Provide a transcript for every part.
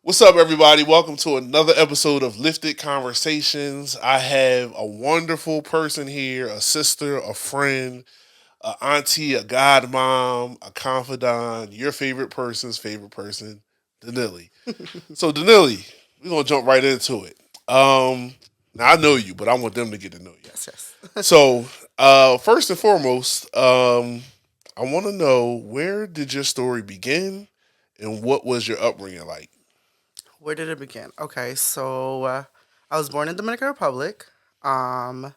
What's up, everybody? Welcome to another episode of Lifted Conversations. I have a wonderful person here, a sister, a friend, a auntie, a godmom, a confidant, your favorite person's favorite person, Danily. So, Danily, we're going to jump right into it. Now, I know you, but I want them to get to know you. Yes, yes. So, first and foremost, I want to know, where did your story begin and what was your upbringing like? Where did it begin? Okay, so I was born in Dominican Republic. Um,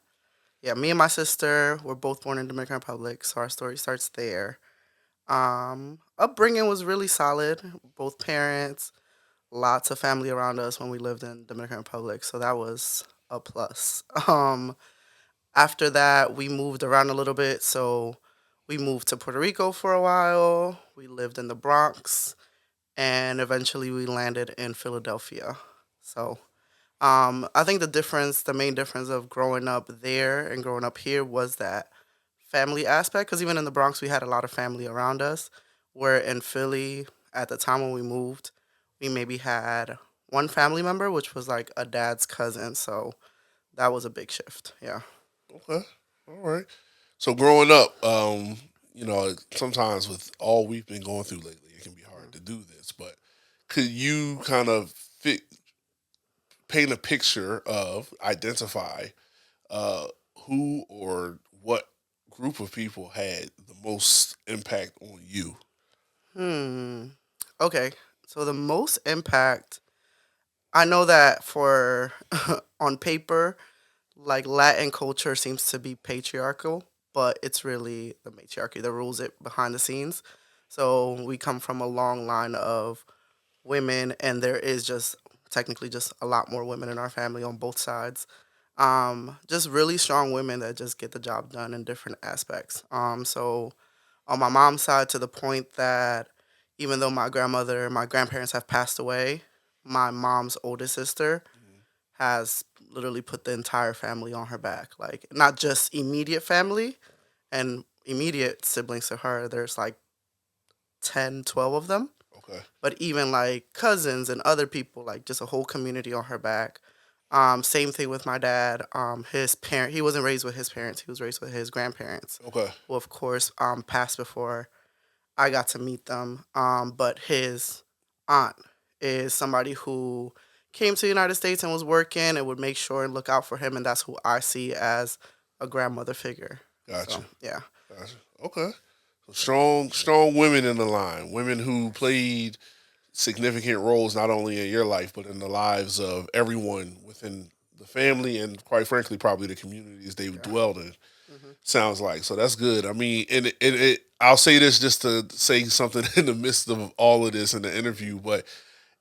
yeah, me and my sister were both born in Dominican Republic, so our story starts there. Upbringing was really solid. Both parents, lots of family around us when we lived in Dominican Republic, so that was a plus. After that, we moved around a little bit, so we moved to Puerto Rico for a while. We lived in the Bronx, and eventually we landed in Philadelphia. So I think the main difference of growing up there and growing up here was that family aspect. Because even in the Bronx, we had a lot of family around us. Where in Philly, at the time when we moved, we maybe had one family member, which was like a dad's cousin. So that was a big shift. Yeah. Okay. All right. So growing up, sometimes with all we've been going through lately, it can be hard to do this. But could you kind of paint a picture of, identify uh, who or what group of people had the most impact on you? Hmm. Okay. So the most impact, I know that for on paper, like Latin culture seems to be patriarchal, but it's really the matriarchy that rules it behind the scenes. So we come from a long line of women, and there is just technically just a lot more women in our family on both sides. Just really strong women that just get the job done in different aspects. So on my mom's side, to the point that even though my grandparents have passed away, my mom's oldest sister has literally put the entire family on her back. Like, not just immediate family and immediate siblings to her, there's like 10, 12 of them. Okay. But even like cousins and other people, like just a whole community on her back. Same thing with my dad. He wasn't raised with his parents. He was raised with his grandparents, Okay. who of course passed before I got to meet them. But his aunt is somebody who came to the United States and was working and would make sure and look out for him, and that's who I see as a grandmother figure. Gotcha. So yeah, Gotcha. Okay. So strong women in the line. Women who played significant roles not only in your life but in the lives of everyone within the family and, quite frankly, probably the communities they yeah, dwelled in. hmm Sounds like, so that's good. I mean, I'll say this just to say something in the midst of all of this in the interview, but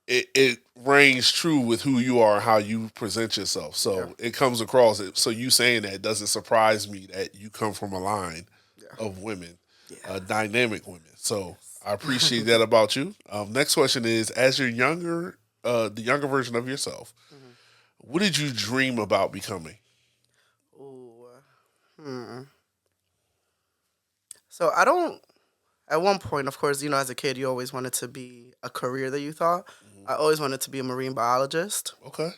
it rings true with who you are and how you present yourself. yeah, So it comes across it. So you saying that doesn't surprise me that you come from a line yeah, of women, yeah. dynamic women. So I Yes. appreciate that about you. Next question is: as the younger version of yourself, hmm what did you dream about becoming? Ooh. Hmm. So I don't. At one point, of course, as a kid, you always wanted to be a career that you thought. Mhm. I always wanted to be a marine biologist. Okay,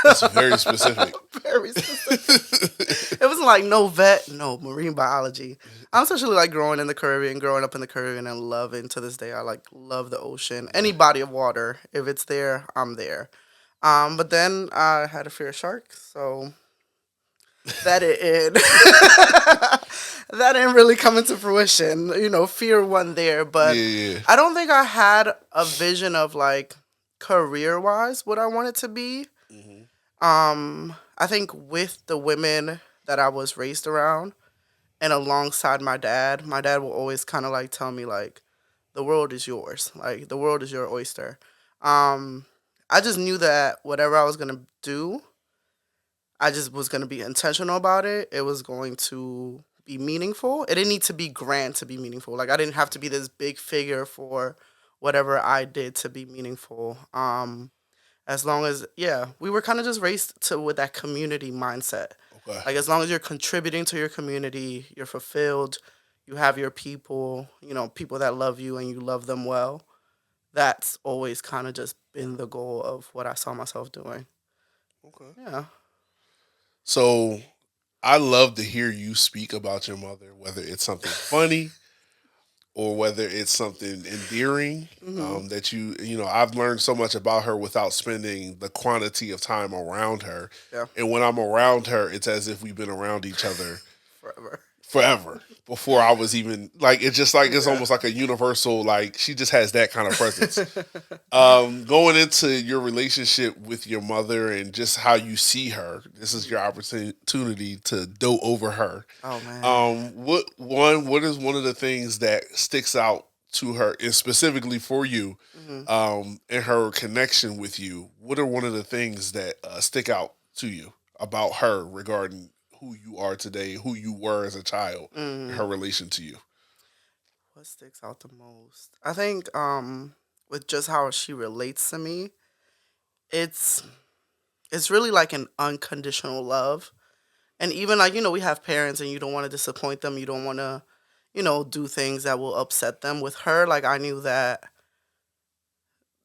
that's very specific. Very specific. It wasn't like no vet, no marine biology. I'm especially like growing up in the Caribbean and loving to this day. I like love the ocean, any body of water. If it's there, I'm there. But then I had a fear of sharks, so that it that didn't really come into fruition. Fear wasn't there, Yeah, but yeah. I don't think I had a vision of like career wise what I wanted to be. Hmm. I think with the women that I was raised around and alongside my dad will always kind of like tell me like the world is yours, like the world is your oyster. Um, I just knew that whatever I was gonna do, I just was gonna be intentional about it. It was going to be meaningful. It didn't need to be grand to be meaningful. Like I didn't have to be this big figure for whatever I did to be meaningful. As long as we were kind of just raised to with that community mindset. Okay. Like as long as you're contributing to your community, you're fulfilled, you have your people, people that love you and you love them well. that's always kind of just been the goal of what I saw myself doing. Okay. Yeah. So I love to hear you speak about your mother, whether it's something funny or whether it's something endearing. Hmm. That I've learned so much about her without spending the quantity of time around her. Yeah. And when I'm around her, it's as if we've been around each other Forever. forever before I was even like it's just like it's Yeah. almost like a universal like she just has that kind of presence. Going into your relationship with your mother and just how you see her, this is your opportunity to dote over her. Oh man. What is one of the things that sticks out to her, and specifically for you, Hmm. and her connection with you? What are one of the things that stick out to you about her regarding who you are today, who you were as a child, and Mm. her relation to you? What sticks out the most? I think with just how she relates to me, it's it's really like an unconditional love. And even like, we have parents and you don't want to disappoint them. You don't want to, do things that will upset them. With her, like I knew that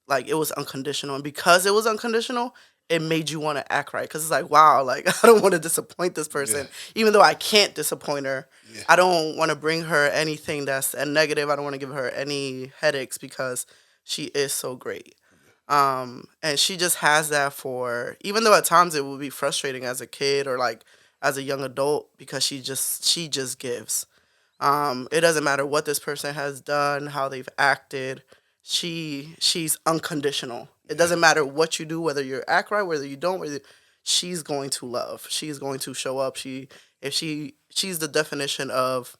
like it was unconditional. And because it was unconditional, it made you want to act right. Cause it's like, wow, like I don't want to disappoint this Yeah, person. Even though I can't disappoint her. yeah, I don't want to bring her anything that's a negative. I don't want to give her any headaches because she is so great. And she just has that for, even though at times it would be frustrating as a kid or like as a young adult, because she just gives. It doesn't matter what this person has done, how they've acted. She's unconditional. It yeah, doesn't matter what you do, whether you act right, whether you don't. She's going to love. She's going to show up. She's the definition of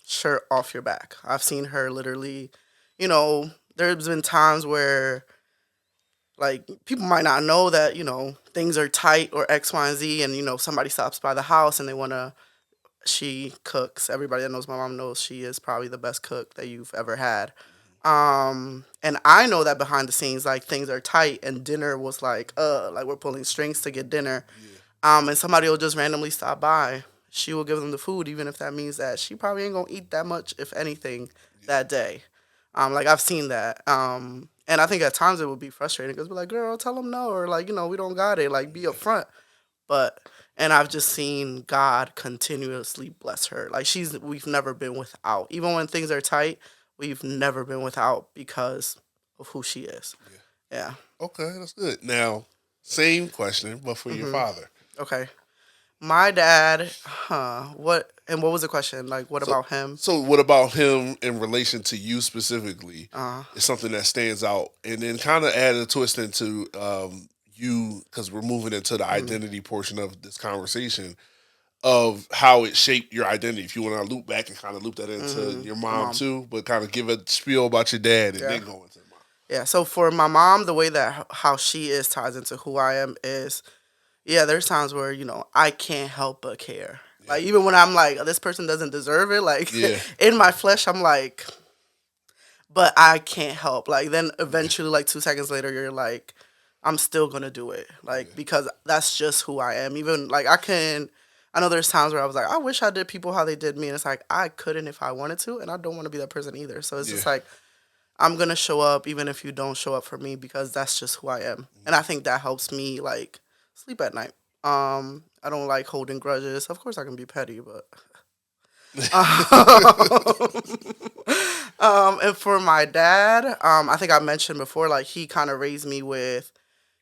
shirt off your back. I've seen her literally. You know, there's been times where like people might not know that things are tight or X, Y, and Z, and somebody stops by the house and they want to she cooks. Everybody that knows my mom knows she is probably the best cook that you've ever had. And I know that behind the scenes, like things are tight, and dinner was like we're pulling strings to get dinner. yeah, And somebody will just randomly stop by. She will give them the food, even if that means that she probably ain't gonna eat that much, if anything, yeah, that day. Like I've seen that. And I think at times it would be frustrating because we're like, girl, tell them no, or like we don't got it. Like be upfront. But and I've just seen God continuously bless her. Like we've never been without. Even when things are tight, we've never been without because of who she is. yeah. Yeah. Okay, that's good. Now, same question, but for your Mhm. father. Okay. My dad, huh? What was the question? Like what So, about him? so what about him in relation to you specifically? Uh Is something that stands out, and then kind of add a twist into you because we're moving into the mhm. identity portion of this conversation of how it shaped your identity. If you want to loop back and kind of loop that into Mhm. your My mom mom. too, but kind of give a spiel about your dad and Yeah. then go into mom. Yeah. So for my mom, the way that how she is ties into who I am is, yeah, there's times where, I can't help but care. Yeah, Like even when I'm like, this person doesn't deserve it, like yeah, in my flesh, I'm like, but I can't help. Like then yeah, eventually, like 2 seconds later, you're like, I'm still gonna do it. Like yeah, because that's just who I am. Even like I know there's times where I was like, I wish I did people how they did me, and it's like I couldn't if I wanted to, and I don't want to be that person either. So it's yeah. just like I'm gonna show up even if you don't show up for me because that's just who I am, and I think that helps me like sleep at night. I don't like holding grudges. Of course, I can be petty, but and for my dad, I think I mentioned before, like he kind of raised me with,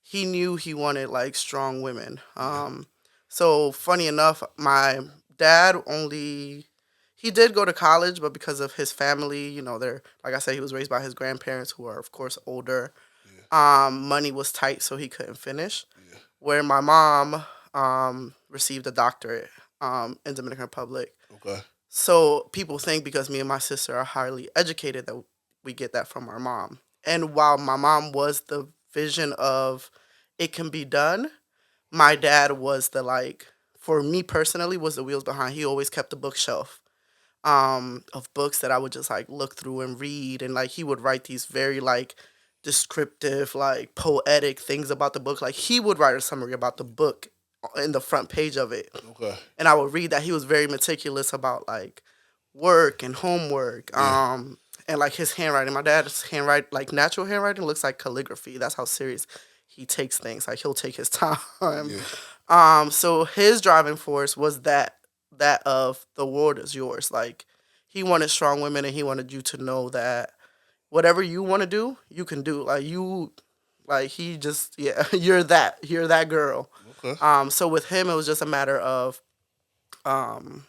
he knew he wanted like strong women. Yeah, So funny enough, my dad only, he did go to college, but because of his family, they're like I said, he was raised by his grandparents who are of course older. yeah, Money was tight, so he couldn't finish. yeah. Where my mom received a doctorate in Dominican Republic. Okay. So people think because me and my sister are highly educated that we get that from our mom. And while my mom was the vision of it can be done, my dad was the like, for me personally, was the wheels behind. He always kept a bookshelf of books that I would just like look through and read, and like he would write these very like descriptive, like poetic things about the book. Like he would write a summary about the book in the front page of it, Okay. and I would read that. He was very meticulous about like work and homework. Yeah. and like his handwriting. My dad's handwriting, like natural handwriting, looks like calligraphy. That's how serious he takes things. Like he'll take his time. Yeah. So his driving force was that of the world is yours. Like he wanted strong women, and he wanted you to know that whatever you want to do, you can do. Like you, like he just yeah, you're that girl. Okay. So with him, it was just a matter of um,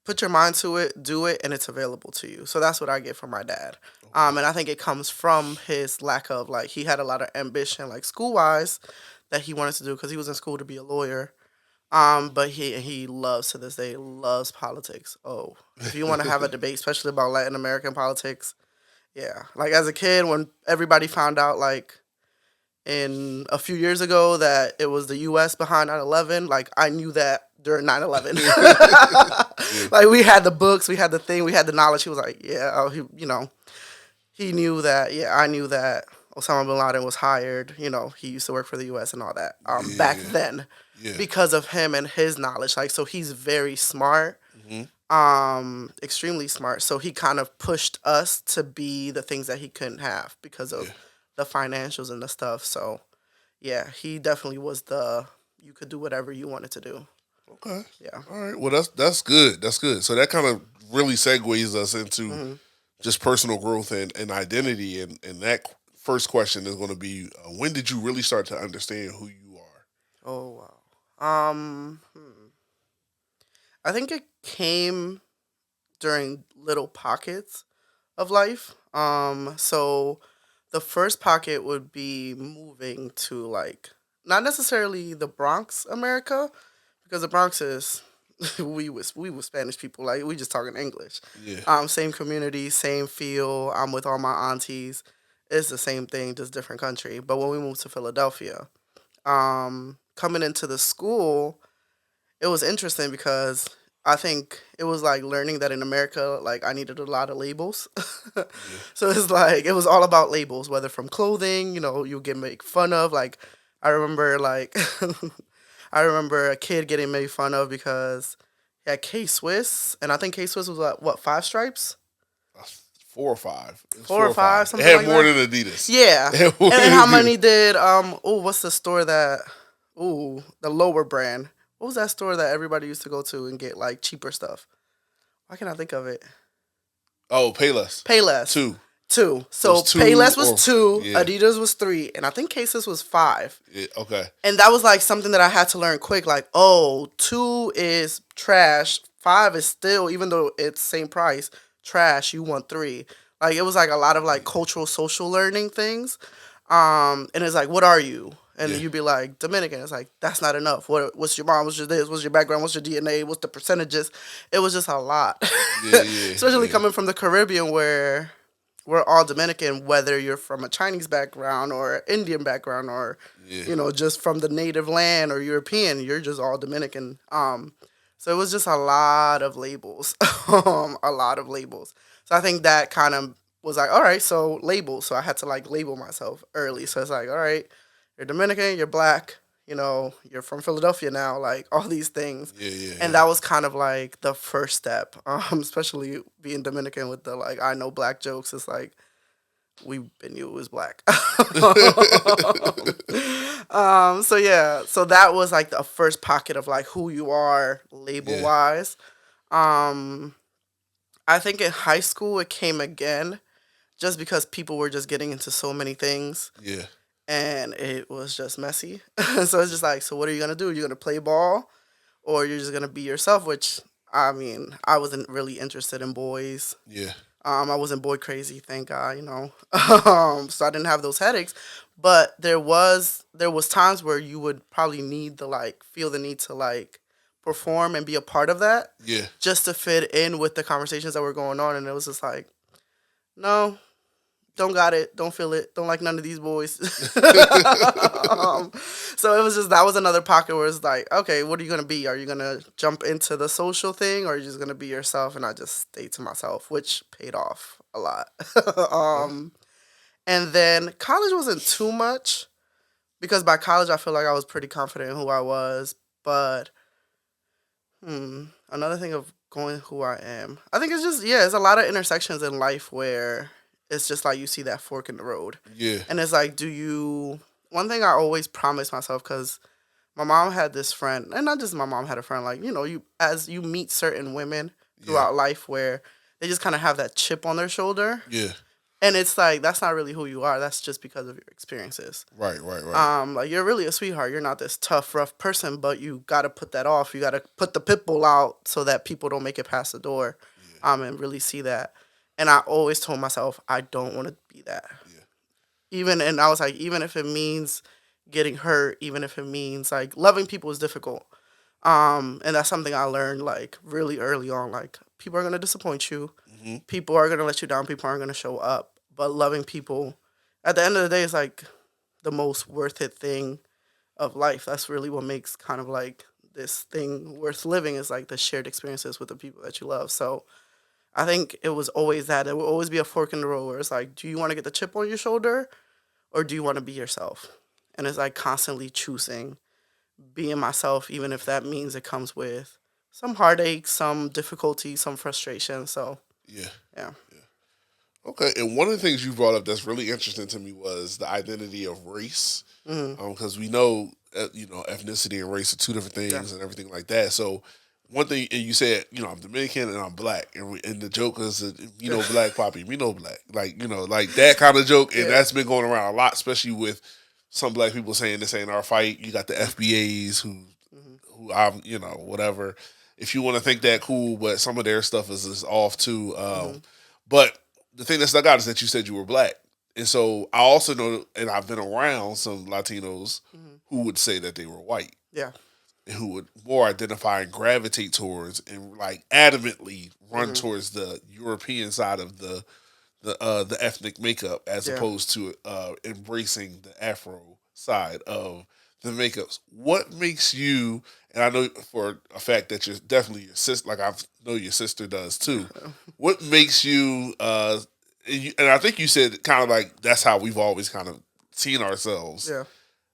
put your mind to it, do it, and it's available to you. So that's what I get from my dad. Okay. And I think it comes from his lack of like he had a lot of ambition, like school wise, that he wanted to do because he was in school to be a lawyer. But he loves to this day loves politics. Oh, if you want to have a debate, especially about Latin American politics, yeah. Like as a kid, when everybody found out like in a few years ago that it was the U.S. behind 9/11, like I knew that during 9/11. Yeah. Like we had the books, we had the thing, we had the knowledge. He was like, yeah, oh, he knew that. Yeah, I knew that Osama bin Laden was hired. He used to work for the U.S. and all that. Back Yeah. then, Yeah. because of him and his knowledge. Like, so he's very smart, Hmm. extremely smart. So he kind of pushed us to be the things that he couldn't have because Yeah. of the financials and the stuff. So yeah, he definitely was the you could do whatever you wanted to do. Okay. Yeah. All right. Well, that's good. That's good. So that kind of really segues us into Hmm. just personal growth and identity. And that first question is going to be, when did you really start to understand who you are? Oh wow. I think it came during little pockets of life. So the first pocket would be moving to like not necessarily the Bronx, America, because the Bronx is we were Spanish people, like we just talking English. Yeah. Same community, same feel. I'm with all my aunties. It's the same thing, just different country. But when we moved to Philadelphia, coming into the school, it was interesting because I think it was like learning that in America, like I needed a lot of labels. Yeah. So it's like it was all about labels, whether from clothing, you get made fun of. Like I remember, like I remember a kid getting made fun of because he had K Swiss, and I think K Swiss was what 5 stripes, Uh, 4 or 5. It was four four or or five. five, It something had like more that. than Adidas. Yeah, It had more and than how Adidas. many did what's the store that the lower brand? What was that store that everybody used to go to and get like cheaper stuff? Why can't I think of it? Oh, Payless. Payless. Two. Two. It was So two Payless was or two, yeah. Adidas was three, and I think Cases was five. Yeah, okay. And that was like something that I had to learn quick. Like, oh, two is trash. Five is still, even though it's same price, trash. You want three. Like it was like a lot of like cultural, social learning things. And it's like, what are you? And Yeah. you'd be like Dominican. It's like that's not enough. What's your mom? What's your this? What's your background? What's your DNA? What's the percentages? It was just a lot, Yeah. Yeah. especially Yeah. coming from the Caribbean where we're all Dominican, whether you're from a Chinese background or Indian background or Yeah. just from the native land or European, you're just all Dominican. So it was just a lot of labels, a lot of labels. So I think that kind of was like, all right, so labels. So I had to like label myself early. So it's like, all right, you're Dominican, you're black, you're from Philadelphia now, like all these things. Yeah. Yeah. And Yeah. that was kind of like the first step, especially being Dominican with the like, I know black jokes. It's like, we been you was black. So yeah, so that was like the first pocket of like who you are label Yeah. wise. Um, I think in high school it came again, just because people were just getting into so many things Yeah. and it was just messy. So it's just like, so what are you gonna do? You're gonna play ball, or you're just gonna be yourself? Which I mean, I wasn't really interested in boys. Yeah. I wasn't boy crazy, thank God. So I didn't have those headaches. But there was times where you would probably need to like feel the need to like perform and be a part of that Yeah. just to fit in with the conversations that were going on. And it was just like, no, don't got it, don't feel it, don't like none of these boys. um, so it was just that was another pocket where it's like, okay, what are you gonna be? Are you gonna jump into the social thing, or are you just gonna be yourself? And I just stayed to myself, which paid off a lot. Okay. um, and then college wasn't too much because by college I feel like I was pretty confident in who I was. But another thing of going who I am. I think it's just, yeah, it's a lot of intersections in life where it's just like you see that fork in the road. Yeah. And it's like, one thing I always promise myself, because my mom had this friend, and not just my mom had a friend, like, as you meet certain women Yeah. throughout life where they just kind of have that chip on their shoulder. Yeah. And it's like, that's not really who you are. That's just because of your experiences. Right. Right. Right. Like, you're really a sweetheart. You're not this tough, rough person, but you got to put that off. You got to put the pit bull out so that people don't make it past the door, Yeah. and really see that. And I always told myself, I don't want to be that. Yeah. And I was like, even if it means getting hurt, even if it means like loving people is difficult. And that's something I learned like really early on. Like, people are going to disappoint you. Mm-hmm. People are going to let you down. People aren't going to show up. But loving people, at the end of the day, is like the most worth it thing of life. That's really what makes kind of like this thing worth living, is like the shared experiences with the people that you love. So I think it was always that. It will always be a fork in the road where it's like, do you want to get the chip on your shoulder or do you want to be yourself? And it's like constantly choosing being myself, even if that means it comes with some heartache, some difficulty, some frustration. So, Yeah. yeah. Okay, and one of the things you brought up that's really interesting to me was the identity of race, Mm-hmm. because we know, ethnicity and race are two different Yeah. things and everything like that. So, one thing, and you said, I'm Dominican and I'm black, and the joke is, that, black poppy, me know black, like that kind of joke, and Yeah. that's been going around a lot, especially with some black people saying this ain't our fight. You got the FBAs who I'm, whatever. If you want to think that cool, but some of their stuff is off too. But the thing that stuck out is that you said you were black. And so I also know, and I've been around some Latinos who would say that they were white, Yeah. and who would more identify and gravitate towards and like adamantly run towards the European side of the ethnic makeup, as Yeah. opposed to embracing the Afro side of the makeups. What makes you? And I know for a fact that you're definitely your sister. Like I know your sister does too. What makes you? And I think you said kind of like that's how we've always kind of seen ourselves. Yeah.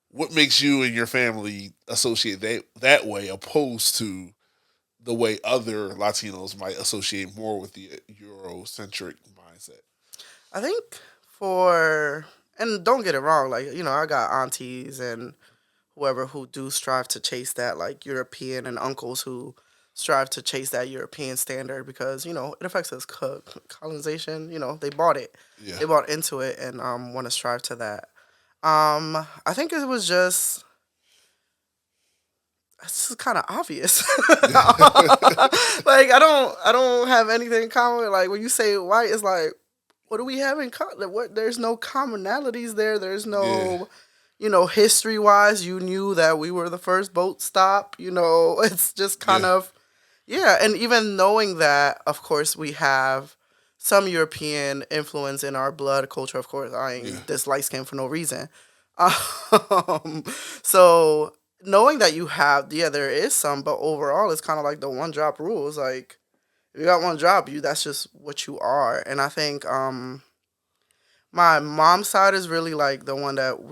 What makes you and your family associate that way, opposed to the way other Latinos might associate more with the Eurocentric mindset? I think and don't get it wrong, like, I got aunties and whoever who do strive to chase that like European, and uncles who strive to chase that European standard because, it affects us. Colonization, they bought it. Yeah. They bought into it and want to strive to that. I think it was just, it's just kind of obvious. Like, I don't have anything in common with, like, when you say white, it's like, what do we have in common? What, there's no commonalities there. There's Yeah. no, history wise, you knew that we were the first boat stop. It's just kind Yeah. of, yeah. And even knowing that, of course, we have some European influence in our blood culture. Of course, I Yeah. ain't this light skin for no reason. Um, so knowing that you have, yeah, there is some, but overall, it's kind of like the one drop rule. It's like, if you got one drop, that's just what you are. And I think my mom's side is really like the one that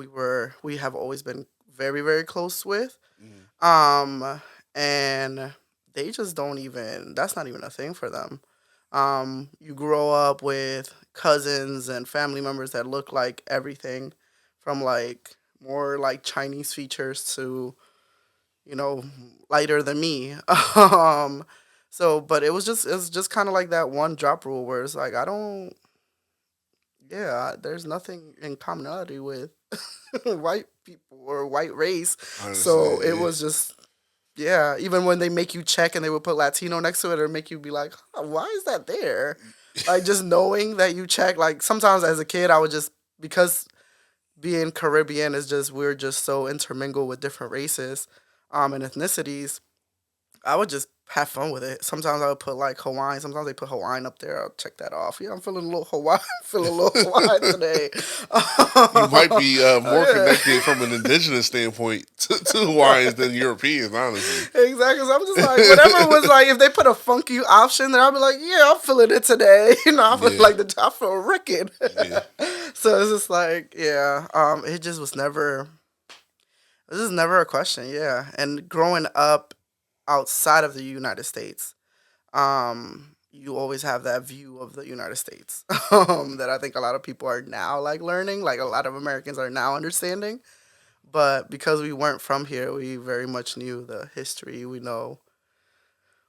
we have always been very, very close with. Mhm. And they just don't even, that's not even a thing for them. You grow up with cousins and family members that look like everything from like more like Chinese features to, you know, lighter than me. But it was just kind of like that one drop rule where it's like, I don't, yeah, there's nothing in commonality with white people or white race. I So understand. it Yeah. was just, yeah, even when they make you check and they would put Latino next to it or make you be like, huh, why is that there? Like, just knowing that you check, like, sometimes as a kid, I would just, because being Caribbean is just, we're just so intermingled with different races and ethnicities, I would just have fun with it. Sometimes I would put like Hawaiian. Sometimes they put Hawaiian up there. I'll check that off. Yeah, I'm feeling a little Hawaiian. Feeling a little Hawaiian today. You might be more Yeah. connected from an indigenous standpoint to Hawaiians than Europeans, honestly. Exactly. So I'm just like, whatever was like, if they put a funky option there, I'll be like, yeah, I'm feeling it today. I feel Yeah. like I feel ricked. Yeah. So it's just like, yeah, it just was never, this is never a question. Yeah. And growing up outside of the United States, you always have that view of the United States that I think a lot of people are now like learning, like a lot of Americans are now understanding. But because we weren't from here, we very much knew the history. We know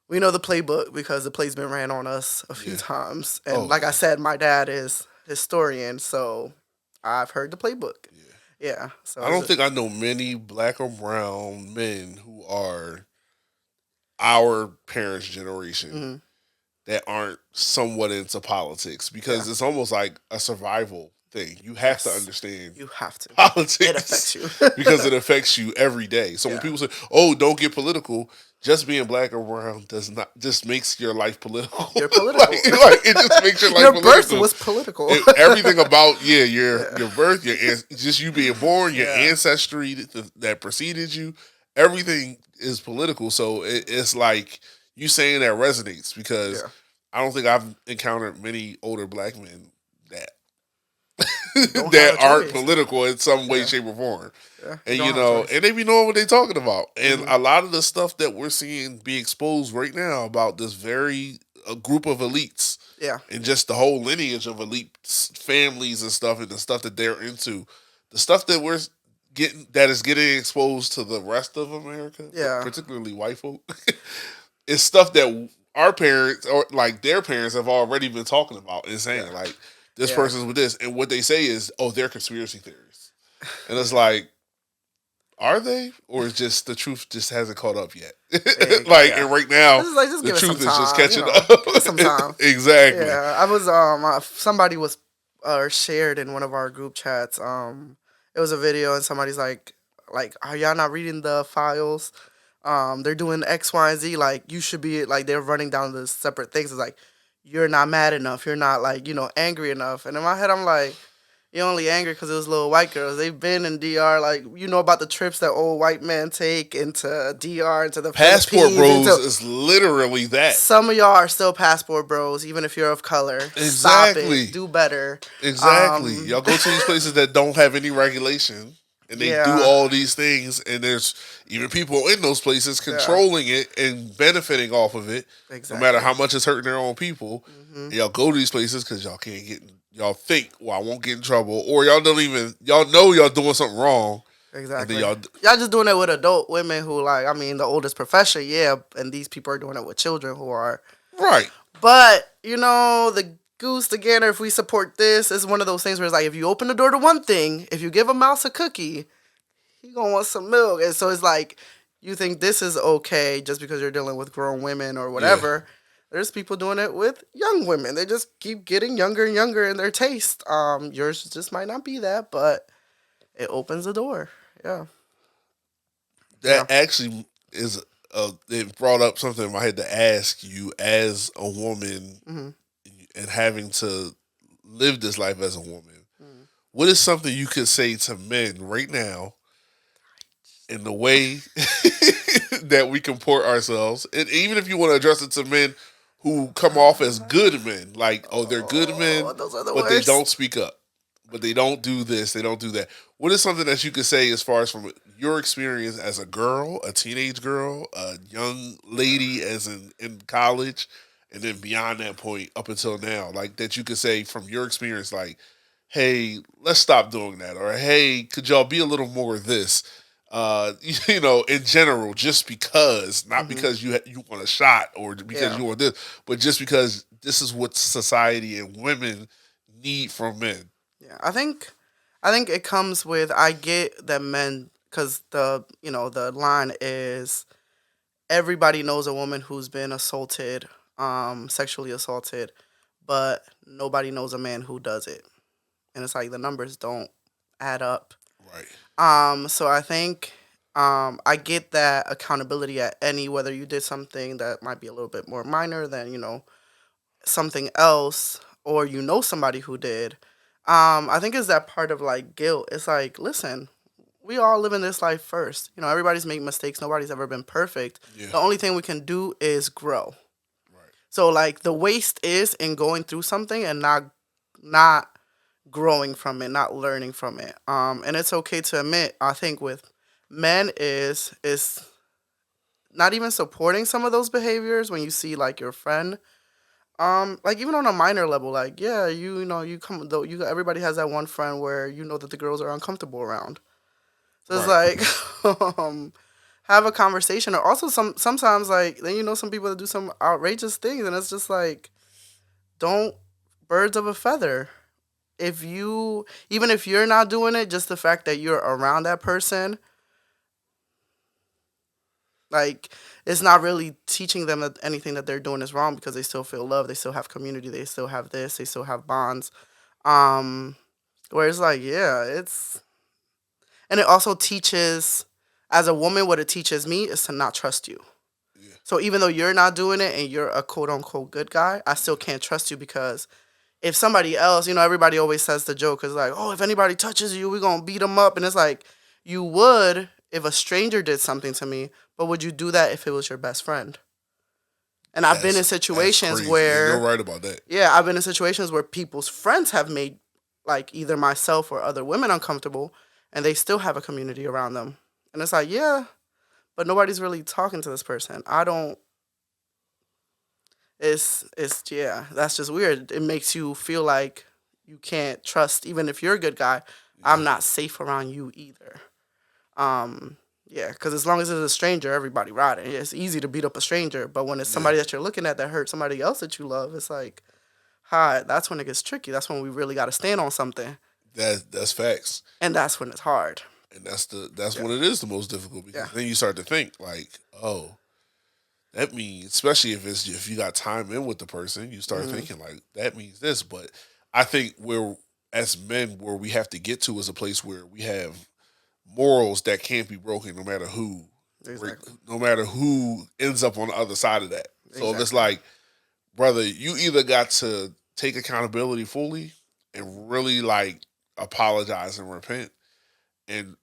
the playbook because the play's been ran on us a few Yeah. times. And Oh like I yeah. said, my dad is historian, so I've heard the playbook. Yeah. Yeah. So I is don't it? think I know many black or brown men who are our parents' generation Hmm. that aren't somewhat into politics Yeah. because it's almost like a survival thing. You have to Yes. understand You have to. It politics affects you. because it affects you every day. So when Yeah. people say, "Oh, don't get political," just being black or brown does not just makes your life political. You're political. Like it just makes your life Your birth political. was political. Everything about Yeah. your birth, just you being born, your Yeah. ancestry that preceded you, everything is political. So it's like you saying that resonates because Yeah. I don't think I've encountered many older black men that Don't have that a aren't choice. political in some way, Yeah. shape, or form. Yeah. You And don't have a choice. and they be knowing what they're talking about. And Hmm. a lot of the stuff that we're seeing be exposed right now about this very a group of elites Yeah. and just the whole lineage of elite families and stuff and the stuff that they're into, the stuff that we're getting that is getting exposed to the rest of America, Yeah. particularly white folk, is stuff that our parents or like their parents have already been talking about and Yeah. saying like this Yeah. person's with this, and what they say is, oh, they're conspiracy theories, and it's like, are they, or is just the truth just hasn't caught up yet? Like, Yeah. and right now, This is like just the give it some truth is just time. catching up. Give it some time. Exactly. Yeah. I was somebody was shared in one of our group chats. It was a video and somebody's like, are y'all not reading the files? They're doing X, Y, and Z. Like you should be like they're running down the separate things. It's like you're not mad enough. You're not like angry enough. And in my head, I'm like, you're only angry because it was little white girls. They've been in DR. Like about the trips that old white men take into DR, into the Passport Philippines, Bros into is literally that. some of y'all are still passport bros, even if you're of color. Stop it. Exactly. Do better. Exactly. Um, Y'all go to these places that don't have any regulation and they do yeah, all these things and there's even people in those places yeah, controlling it and benefiting off of it, no matter exactly. how much it's hurting their own people. Hmm. And y'all go to these places because y'all can't get y'all think, well, I won't get in trouble, or y'all don't even y'all know y'all doing something wrong, and then Exactly. y'all Y'all just doing it with adult women who like, I mean, the oldest profession, yeah, and these people are doing it with children who are. right. But the goose, the gander, if we support this, is one of those things where it's like, if you open the door to one thing, if you give a mouse a cookie, he gonna want some milk. And so it's like, you think this is okay just because you're dealing with grown women or Yeah. whatever. There's people doing it with young women. They just keep getting younger and younger in their taste. Yours just might not be that, but it opens the door. Yeah. Yeah. That actually is it brought up something I had to ask you as a woman Hmm. and having to live this life as a woman. Hmm. What is something you could say to men right now in the way that we comport ourselves? And even if you want to address it to men who come off as good men, like, oh, they're good men, Oh, those are the but they worst. don't speak up. But they don't do this, they don't do that. What is something that you could say as far as from your experience as a girl, a teenage girl, a young lady as in college, and then beyond that point up until now, like that you could say from your experience, like, hey, let's stop doing that, or hey, could y'all be a little more of this? In general, just because, not Hmm. because you want a shot or because Yeah. you want this, but just because this is what society and women need from men. Yeah. I think it comes with I get that men because the line is everybody knows a woman who's been assaulted, sexually assaulted, but nobody knows a man who does it, and it's like the numbers don't add up. Right. So I think I get that accountability at any whether you did something that might be a little bit more minor than something else or somebody who did. I think it's that part of like guilt. It's like, listen, we all live in this life first. Everybody's made mistakes. Nobody's ever been perfect. Yeah. The only thing we can do is grow. Right. So like the waste is in going through something and not growing from it, not learning from it. And it's okay to admit. I think with men is not even supporting some of those behaviors when you see like your friend. Like even on a minor level, like yeah, you know, you come though you everybody has that one friend where you know that the girls are uncomfortable around. So it's Right. like have a conversation. Or also sometimes like then you know some people that do some outrageous things and it's just like don't birds of a feather. If you even if you're not doing it, just the fact that you're around that person, like it's not really teaching them that anything that they're doing is wrong because they still feel love, they still have community, they still have this, they still have bonds. Um where it's like, yeah, it's and it also teaches as a woman what it teaches me is to not trust you. Yeah. So even though you're not doing it and you're a quote unquote good guy, I still Yeah. can't trust you because if somebody else, you know, everybody always says the joke is like, oh, if anybody touches you, we're gonna beat them up, and it's like, you would if a stranger did something to me, but would you do that if it was your best friend? And I've been in That's situations crazy, and you're where, right about that. yeah, I've been in situations where people's friends have made like either myself or other women uncomfortable, and they still have a community around them, and it's like, yeah, but nobody's really talking to this person. I don't it's yeah, that's just weird. It makes you feel like you can't trust even if you're a good guy. I'm Yeah. not safe around you either. Um yeah, because as long as it's a stranger, everybody riding. Yeah, it's easy to beat up a stranger, but when it's Yeah. somebody that you're looking at that hurt somebody else that you love, it's like, hi, that's when it gets tricky. That's when we really got to stand on something, That's facts, and that's when it's hard. and that's Yeah, when it is the most difficult yeah, because then you start to think like, oh, that means, especially if you got time in with the person, you start hmm thinking like that means this. But I think where as men where we have to get to is a place where we have morals that can't be broken no matter who, exactly, no matter who ends up on the other side of that. So if it's exactly. like, brother, you either got to take accountability fully and really like apologize and repent and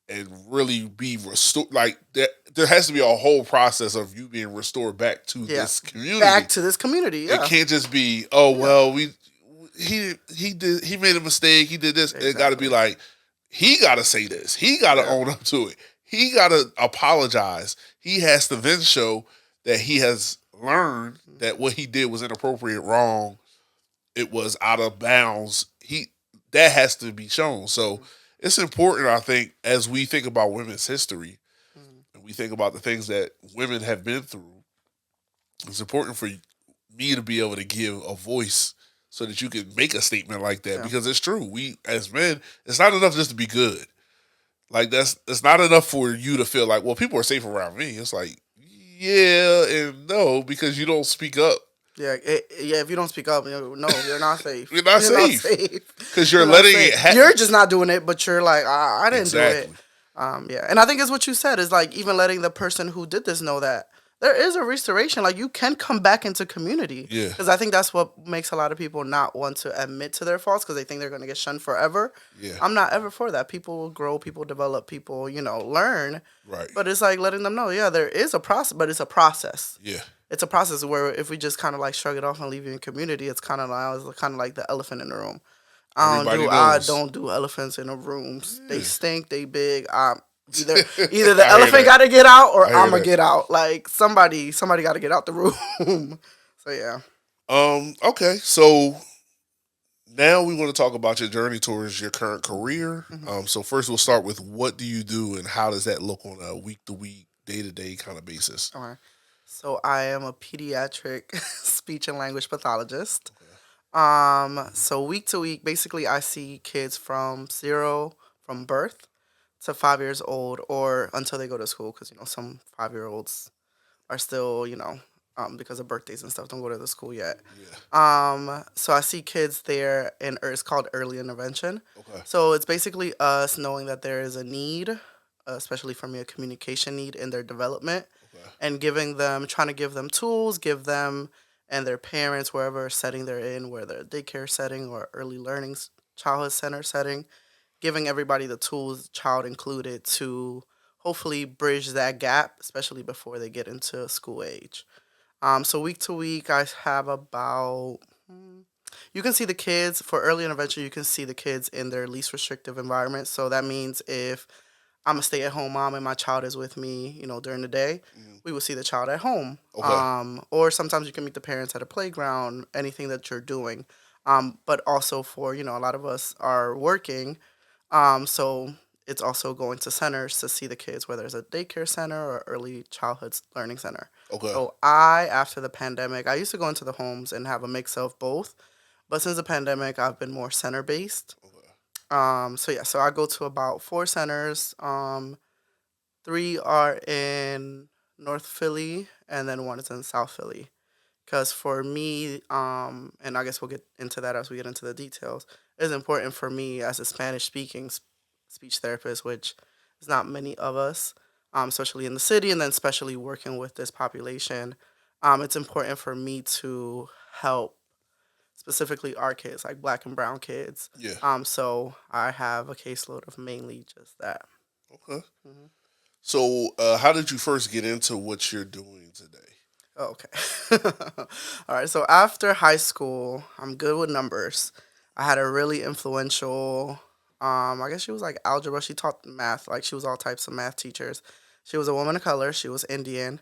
really be restored. Like there has to be a whole process of you being restored back to Yeah, this community. back to this community. It Yeah, can't just be, oh yeah, well, he made a mistake, he did this. It got to be exactly. like he got to say this, he got to Yeah. own up to it, he got to apologize. He has to then show that he has learned that what he did was inappropriate, wrong, it was out of bounds. That has to be shown. So it's important, I think, as we think about women's history Mhm. and we think about the things that women have been through. It's important for me to be able to give a voice so that you can make a statement like that Yeah. because it's true. We as men, it's not enough just to be good. Like it's not enough for you to feel like, well, people are safe around me. It's like, yeah and no, because you don't speak up. Yeah, yeah. If you don't speak up, no, you're not safe. You're not You're not safe safe. because you're You're not letting safe. it happen. You're just not doing it, but you're like, I didn't do it. Exactly. Yeah, and I think it's what you said is like even letting the person who did this know that there is a restoration. Like you can come back into community Yeah. because I think that's what makes a lot of people not want to admit to their faults because they think they're going to get shunned forever. Yeah. I'm not ever for that. People will grow, people develop, people learn, Right. but it's like letting them know, yeah, there is a process, but it's a process. Yeah. It's a process where if we just kind of like shrug it off and leave you in community, it's kind of like the elephant in the room. Everybody I knows. don't do elephants in the rooms. They Yeah. stink. They big. Either the I hear elephant that. got to get out or I hear I'ma that. get out. Like somebody got to get out the room. So yeah. Okay. So now we want to talk about your journey towards your current career. hmm So first we'll start with what do you do and how does that look on a week to week, day to day kind of basis? Okay. So I am a pediatric speech and language pathologist. Okay. So week to week, basically, I see kids from birth to 5 years old, or until they go to school, because some 5 year olds are still, because of birthdays and stuff, don't go to the school yet. Yeah. So I see kids there, and it's called early intervention. Okay. So it's basically us knowing that there is a need, especially for me, a communication need in their development, Okay. and trying to give them tools, give them and their parents, wherever setting they're in, whether a daycare setting or early learning childhood center setting, giving everybody the tools, child included, to hopefully bridge that gap, especially before they get into school age. So week to week, I have about. You can see the kids for early intervention. You can see the kids in their least restrictive environment. So that means if I'm a stay-at-home mom and my child is with me, during the day, Mm. we will see the child at home. Okay. Or sometimes you can meet the parents at a playground, anything that you're doing. But also for, a lot of us are working. So it's also going to centers to see the kids, whether it's a daycare center or early childhood learning center. Okay. So after the pandemic, I used to go into the homes and have a mix of both. But since the pandemic, I've been more center based. Okay. So I go to about four centers. Three are in North Philly, and then one is in South Philly. Because for me, and I guess we'll get into that as we get into the details, it's important for me as a Spanish speaking speech therapist, which is not many of us, especially in the city, and then especially working with this population. It's important for me to help specifically our kids, like black and brown kids. Yeah. So I have a caseload of mainly just that. Okay. Mhm. So, how did you first get into what you're doing today? Oh, okay. All right. So after high school, I'm good with numbers. I had a really influential, I guess she was like algebra. She taught math. Like she was all types of math teachers. She was a woman of color. She was Indian.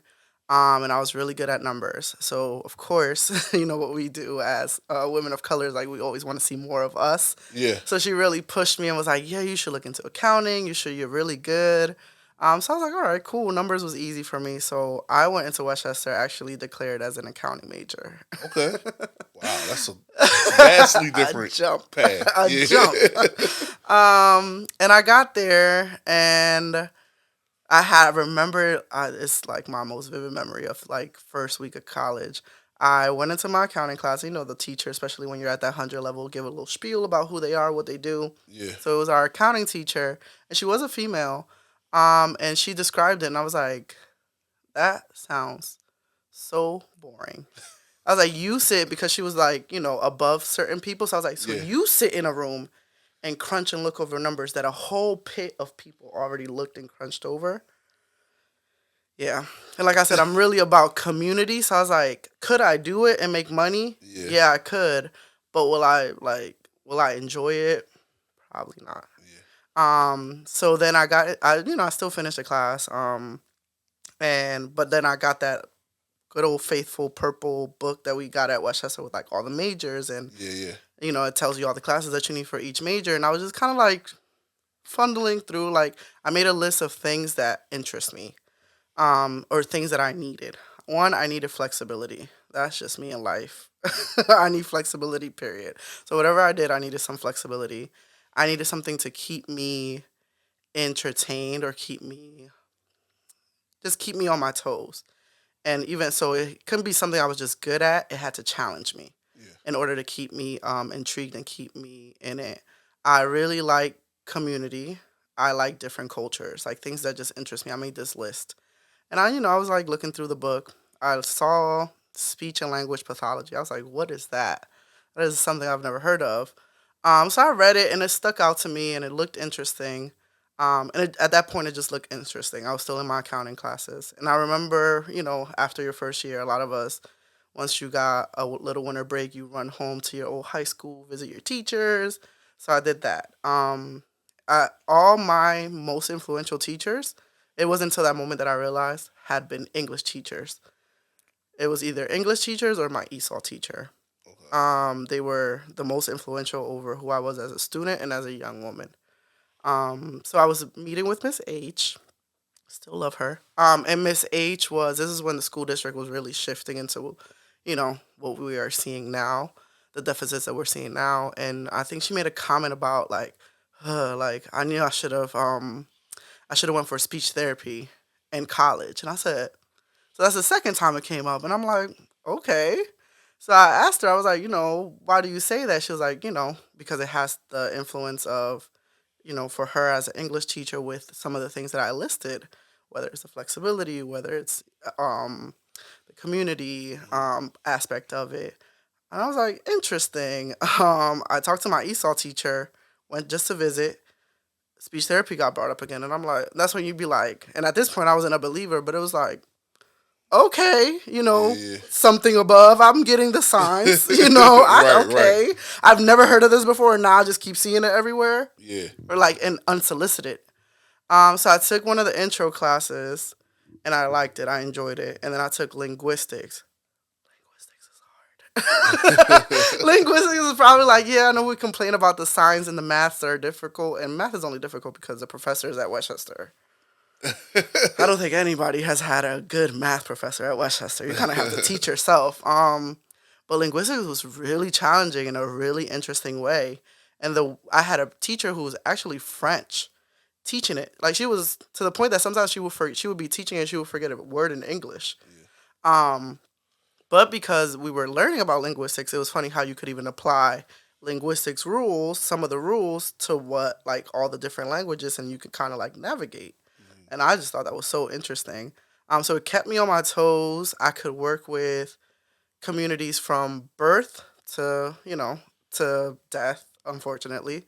And I was really good at numbers. So of course, you know what we do as women of color is like we always want to see more of us. Yeah. So she really pushed me and was like, "Yeah, you should look into accounting. You're really good." So I was like, all right, cool. Numbers was easy for me. So I went into Westchester actually declared as an accounting major. Okay. Wow, that's a vastly I different jump. path. I Yeah. jump. And I got there and remember, it's like my most vivid memory of like first week of college. I went into my accounting class. You know, the teacher, especially when you're at that 100 level, give a little spiel about who they are, what they do. Yeah. So it was our accounting teacher, and she was a female. And she described it, and I was like, that sounds so boring. I was like, you sit, because she was like, above certain people. So I was like, so Yeah. you sit in a room and crunch and look over numbers that a whole pit of people already looked and crunched over. Yeah. And like I said, I'm really about community. So I was like, could I do it and make money? Yeah. Yeah, I could. But will I enjoy it? Probably not. So then I got it. I still finished the class. But then I got that good old faithful purple book that we got at Westchester with like all the majors, and Yeah. Yeah. it tells you all the classes that you need for each major. And I was just kind of like funneling through. Like I made a list of things that interest me, or things that I needed. One, I needed flexibility. That's just me in life. I need flexibility, period. So whatever I did, I needed some flexibility. I needed something to keep me entertained or keep me on my toes. And even so, it couldn't be something I was just good at. It had to challenge me Yeah. in order to keep me intrigued and keep me in it. I really like community. I like different cultures, like things that just interest me. I made this list. And I was like looking through the book. I saw speech and language pathology. I was like, what is that? That is something I've never heard of. So I read it and it stuck out to me and it looked interesting. At that point, it just looked interesting. I was still in my accounting classes. And I remember, after your first year, a lot of us, once you got a little winter break, you run home to your old high school, visit your teachers. So I did that. All my most influential teachers, it wasn't until that moment that I realized, had been English teachers. It was either English teachers or my ESOL teacher. Okay. They were the most influential over who I was as a student and as a young woman. So I was meeting with Miss H. Still love her. And Miss H this is when the school district was really shifting into, what we are seeing now, the deficits that we're seeing now. And I think she made a comment about like I knew I should have went for speech therapy in college. And I said, so that's the second time it came up. And I'm like, okay. So I asked her, I was like, why do you say that? She was like, because it has the influence of, for her as an English teacher with some of the things that I listed, whether it's the flexibility, whether it's the community aspect of it. And I was like, interesting. I talked to my ESOL teacher, went just to visit. Speech therapy got brought up again. And I'm like, that's when you'd be like, and at this point I wasn't a believer, but it was like, okay, Yeah. something above. I'm getting the signs, Right. okay. Right. I've never heard of this before, and now I just keep seeing it everywhere, Yeah. or like in unsolicited. So I took one of the intro classes, and I liked it. I enjoyed it, and then I took linguistics. Linguistics is probably like, yeah, I know we complain about the science and the maths that are difficult, and math is only difficult because the professors at Westchester. I don't think anybody has had a good math professor at Westchester. You kind of have to teach yourself. But linguistics was really challenging in a really interesting way. And I had a teacher who was actually French teaching it. Like she was to the point that sometimes she would be teaching and she would forget a word in English. Um, but because we were learning about linguistics, it was funny how you could even apply linguistics rules, some of the rules, to what like all the different languages, and you could kind of like navigate. And I just thought that was so interesting. So it kept me on my toes. I could work with communities from birth to to death, unfortunately.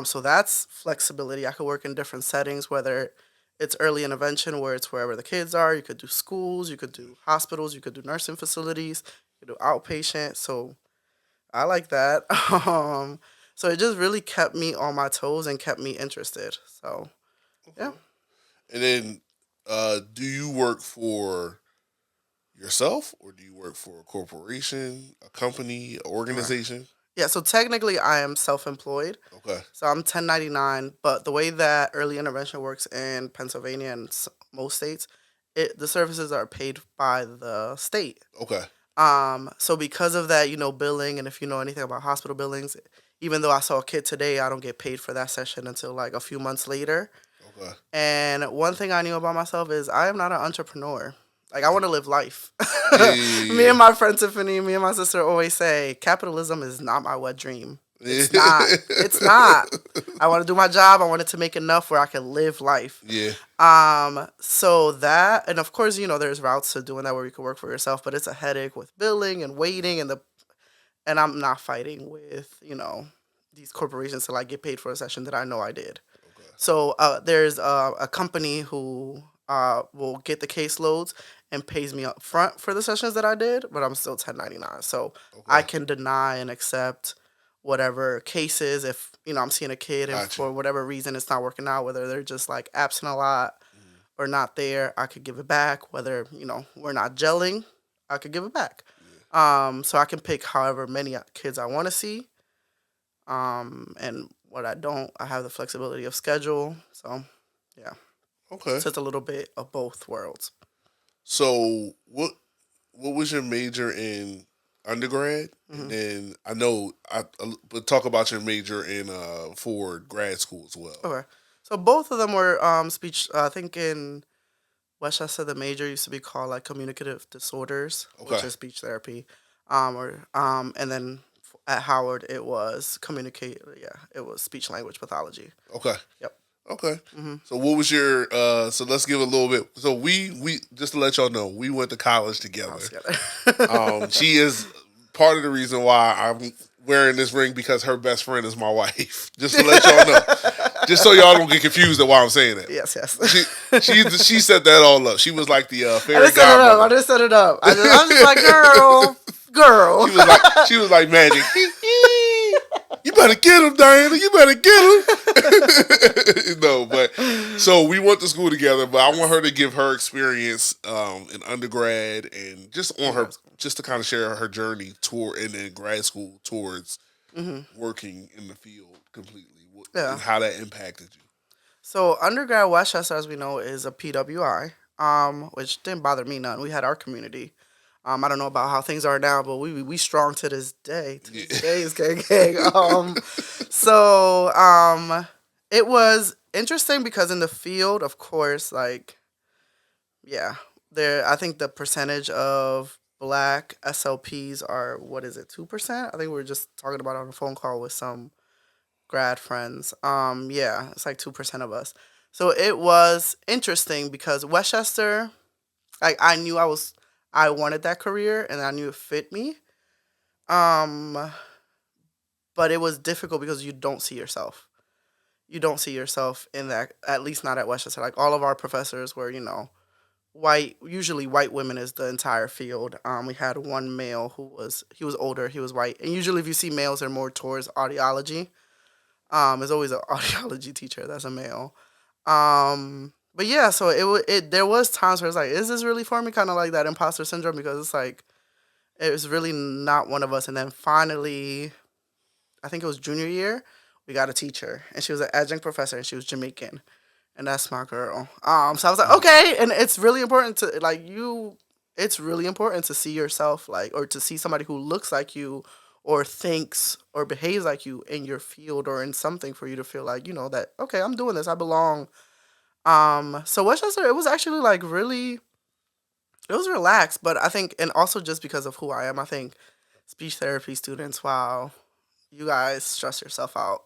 So that's flexibility. I could work in different settings, whether it's early intervention, where it's wherever the kids are. You could do schools, you could do hospitals, you could do nursing facilities, you could do outpatient. So I like that. So it just really kept me on my toes and kept me interested. So yeah. Okay. And then, do you work for yourself or do you work for a corporation, a company, an Right. organization? Yeah, so technically I am self-employed. Okay. So I'm 1099, but the way that early intervention works in Pennsylvania and most states, the services are paid by the state. Okay. So because of that, billing, and if you know anything about hospital billings, even though I saw a kid today, I don't get paid for that session until like a few months later. Okay. And one thing I knew about myself is I am not an entrepreneur. Like I want to live life. Yeah, yeah, Me yeah. and my friend Tiffany, me and my sister always say capitalism is not my wet dream. Yeah. It's not. It's not. I want to do my job. I wanted to make enough where I can live life. Yeah. So that, and of course, there's routes to doing that where you can work for yourself, but it's a headache with billing and waiting and I'm not fighting with, these corporations to like get paid for a session that I know I did. Okay. So there's a company who will get the caseloads and pays me up front for the sessions that I did, but I'm still 1099. So I Okay. can deny and accept whatever cases if I'm seeing a kid and Gotcha. for whatever reason it's not working out, whether they're just like absent a lot Mhm. or not there, I could give it back. Whether we're not gelling, I could give it back. Yeah. So I can pick however many kids I want to see. And what I don't, I have the flexibility of schedule. So yeah. Okay. So it's a little bit of both worlds. So what was your major in undergrad? And Hmm. then but talk about your major in for grad school as well. Okay. So both of them were speech. I think in Westchester, the major used to be called like communicative disorders, Okay. which is speech therapy. And then at Howard, it was communicate. Yeah, it was speech language pathology. Okay. Yep. Okay. Hmm. So what was your so let's give a little bit. So we just to let y'all know, we went to college I together. was together. She is part of the reason why I'm wearing this ring because her best friend is my wife. Just to let y'all know. Just so y'all don't get confused at why I'm saying that. Yes, yes. She set that all up. She was like the I fairy just set it up. I godmother. just set it up. I'm just like, girl. She was like magic. You better get him, Diana. You better get him. No, but so we went to school together. But I want her to give her experience in undergrad and just on her, just to kind of share her journey toward and then grad school towards Hmm. working in the field completely Yeah. and how that impacted you. So undergrad Westchester, as we know, is a PWI, which didn't bother me none. We had our community. I don't know about how things are now, but we strong to this day. To Yeah. this day is gang gang. So it was interesting because in the field, of course, like yeah, there. I think the percentage of black SLPs are what is it, 2%? I think we were just talking about it on a phone call with some grad friends. Yeah, it's like 2% of us. So it was interesting because Westchester, like I knew I wanted that career and I knew it fit me. Um, but it was difficult because you don't see yourself. You don't see yourself in that, at least not at Westchester. Like all of our professors were, white. Usually, white women is the entire field. We had one male he was older, he was white, and usually if you see males, they're more towards audiology. There's always an audiology teacher that's a male. But yeah, so it there was times where it's like, is this really for me? Kind of like that imposter syndrome, because it's like it was really not one of us. And then finally, I think it was junior year, we got a teacher, and she was an adjunct professor, and she was Jamaican, and that's my girl. So I was like, okay, and it's really important to like you. It's really important to see yourself like, or to see somebody who looks like you, or thinks or behaves like you in your field or in something, for you to feel like, that okay, I'm doing this, I belong. So Westchester, it was actually like really, it was relaxed, but I think, and also just because of who I am, I think speech therapy students, wow, you guys stress yourself out.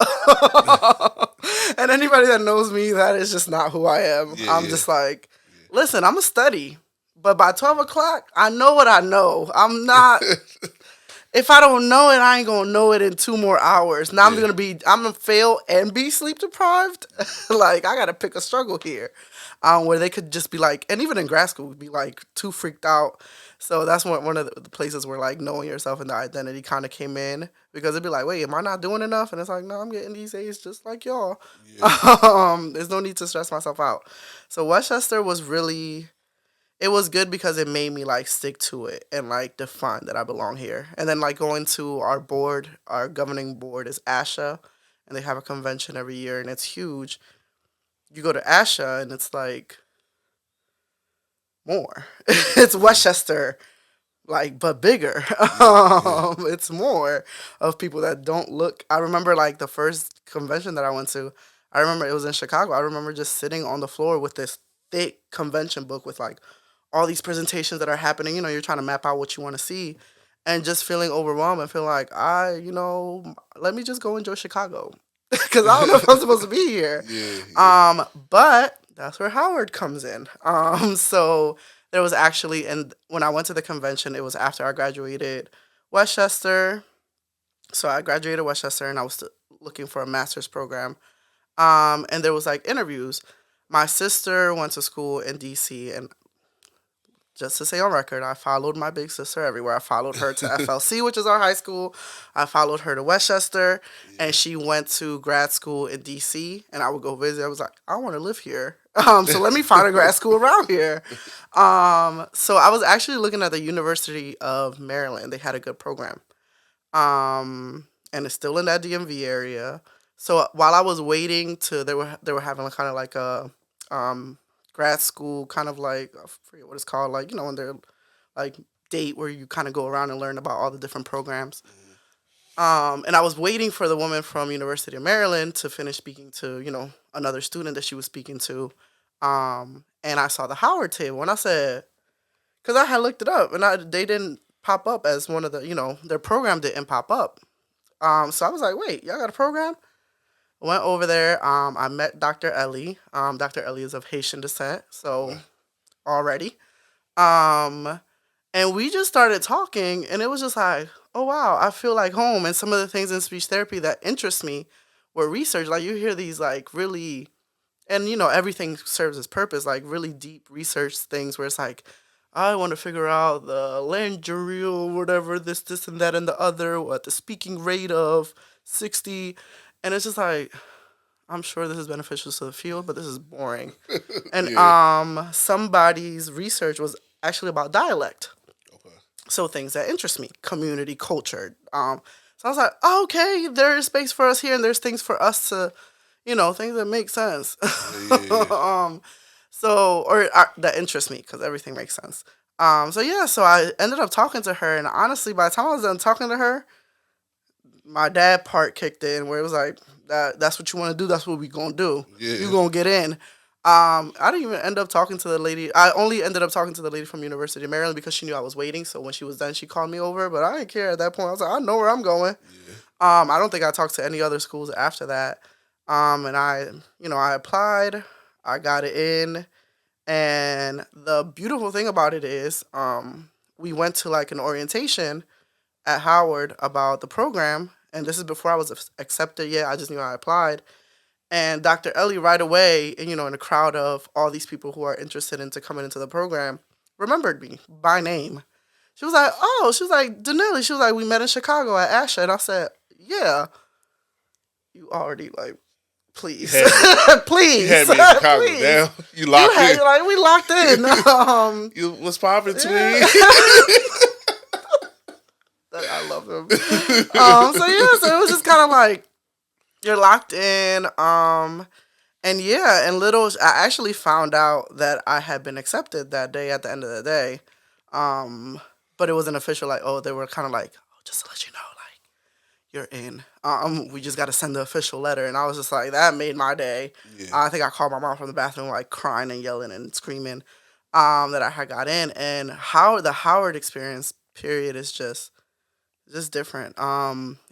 And anybody that knows me, that is just not who I am. Yeah, I'm yeah, just like, listen, I'm a study, but by 12 o'clock, I know what I know. I'm not, if I don't know it, I ain't gonna know it in 2 more hours. Now yeah, I'm gonna fail and be sleep deprived. Like, I gotta pick a struggle here, where they could just be like, and even in grad school, be like too freaked out. So that's one of the places where like knowing yourself and the identity kind of came in, because it'd be like, wait, am I not doing enough? And it's like, no, I'm getting these A's just like y'all. yeah, There's no need to stress myself out. So Westchester was really, it was good because it made me like stick to it and like define that I belong here. And then like going to our board, our governing board is ASHA, and they have a convention every year and it's huge. You go to ASHA and it's like more. It's yeah, Westchester, like, but bigger. yeah, yeah, It's more of people that don't look. I remember like the first convention that I went to. I remember it was in Chicago. I remember just sitting on the floor with this thick convention book with like all these presentations that are happening. You're trying to map out what you want to see, and just feeling overwhelmed and feeling like let me just go enjoy Chicago, because I don't know if I'm supposed to be here. yeah, yeah. But that's where Howard comes in. So there was actually, and when I went to the convention, it was after I graduated Westchester. So I graduated Westchester, and I was looking for a master's program. And there was like interviews. My sister went to school in DC, and just to say on record, I followed my big sister everywhere. I followed her to FLC, which is our high school. I followed her to Westchester, and she went to grad school in DC. And I would go visit. I was like, I want to live here. So let me find a grad school around here. So I was actually looking at the University of Maryland. They had a good program, and it's still in that DMV area. So while I was waiting to, they were having kind of like a um, grad school, kind of like, I forget what it's called, like when they're like date where you kind of go around and learn about all the different programs. And I was waiting for the woman from University of Maryland to finish speaking to another student that she was speaking to. And I saw the Howard table, and I said, because I had looked it up, and they didn't pop up as one of the, their program didn't pop up. So I was like, wait, y'all got a program? Went over there. I met Dr. Ellie. Dr. Ellie is of Haitian descent, so already. Um, and we just started talking, and it was just like, oh wow, I feel like home. And some of the things in speech therapy that interest me were research. Like, you hear these like really, and everything serves its purpose. Like, really deep research things where it's like, I want to figure out the laryngeal, whatever, this, and that, and the other, what the speaking rate of 60. And it's just like, I'm sure this is beneficial to the field, but this is boring. And Yeah. somebody's research was actually about dialect. Okay. So things that interest me, community, culture. So I was like, oh, okay, there is space for us here, and there's things for us to, things that make sense. Yeah, yeah, yeah. um, so, or that interests me, because everything makes sense. So yeah, so I ended up talking to her, and honestly, by the time I was done talking to her, my dad part kicked in, where it was like, that's what you want to do, that's what we gonna do. You Yeah. gonna get in. I didn't even end up talking to the lady. I only ended up talking to the lady from University of Maryland, because she knew I was waiting. So when she was done, she called me over. But I didn't care at that point. I was like, I know where I'm going. Yeah. I don't think I talked to any other schools after that. And I applied. I got it in. And the beautiful thing about it is, we went to like an orientation at Howard about the program. And this is before I was accepted yet. I just knew I applied. And Dr. Ellie right away, and, in a crowd of all these people who are interested into coming into the program, remembered me by name. She was like, oh, she was like, Danily. She was like, we met in Chicago at Asha. And I said, yeah, you already like You please, had me. You please, had me in Chicago. please. Now you You locked had in. like we locked in. You what's popping, Yeah. twin? I love him. So yeah, so it was just kind of like you're locked in. And yeah, and little I actually found out that I had been accepted that day at the end of the day. Um, but it wasn't official. Like, oh, they were kind of like, oh, just to let you know, like you're in. We just got to send the official letter, and I was just like, that made my day. Yeah, I think I called my mom from the bathroom, like crying and yelling and screaming, that I had got in. And how the Howard experience period is just different.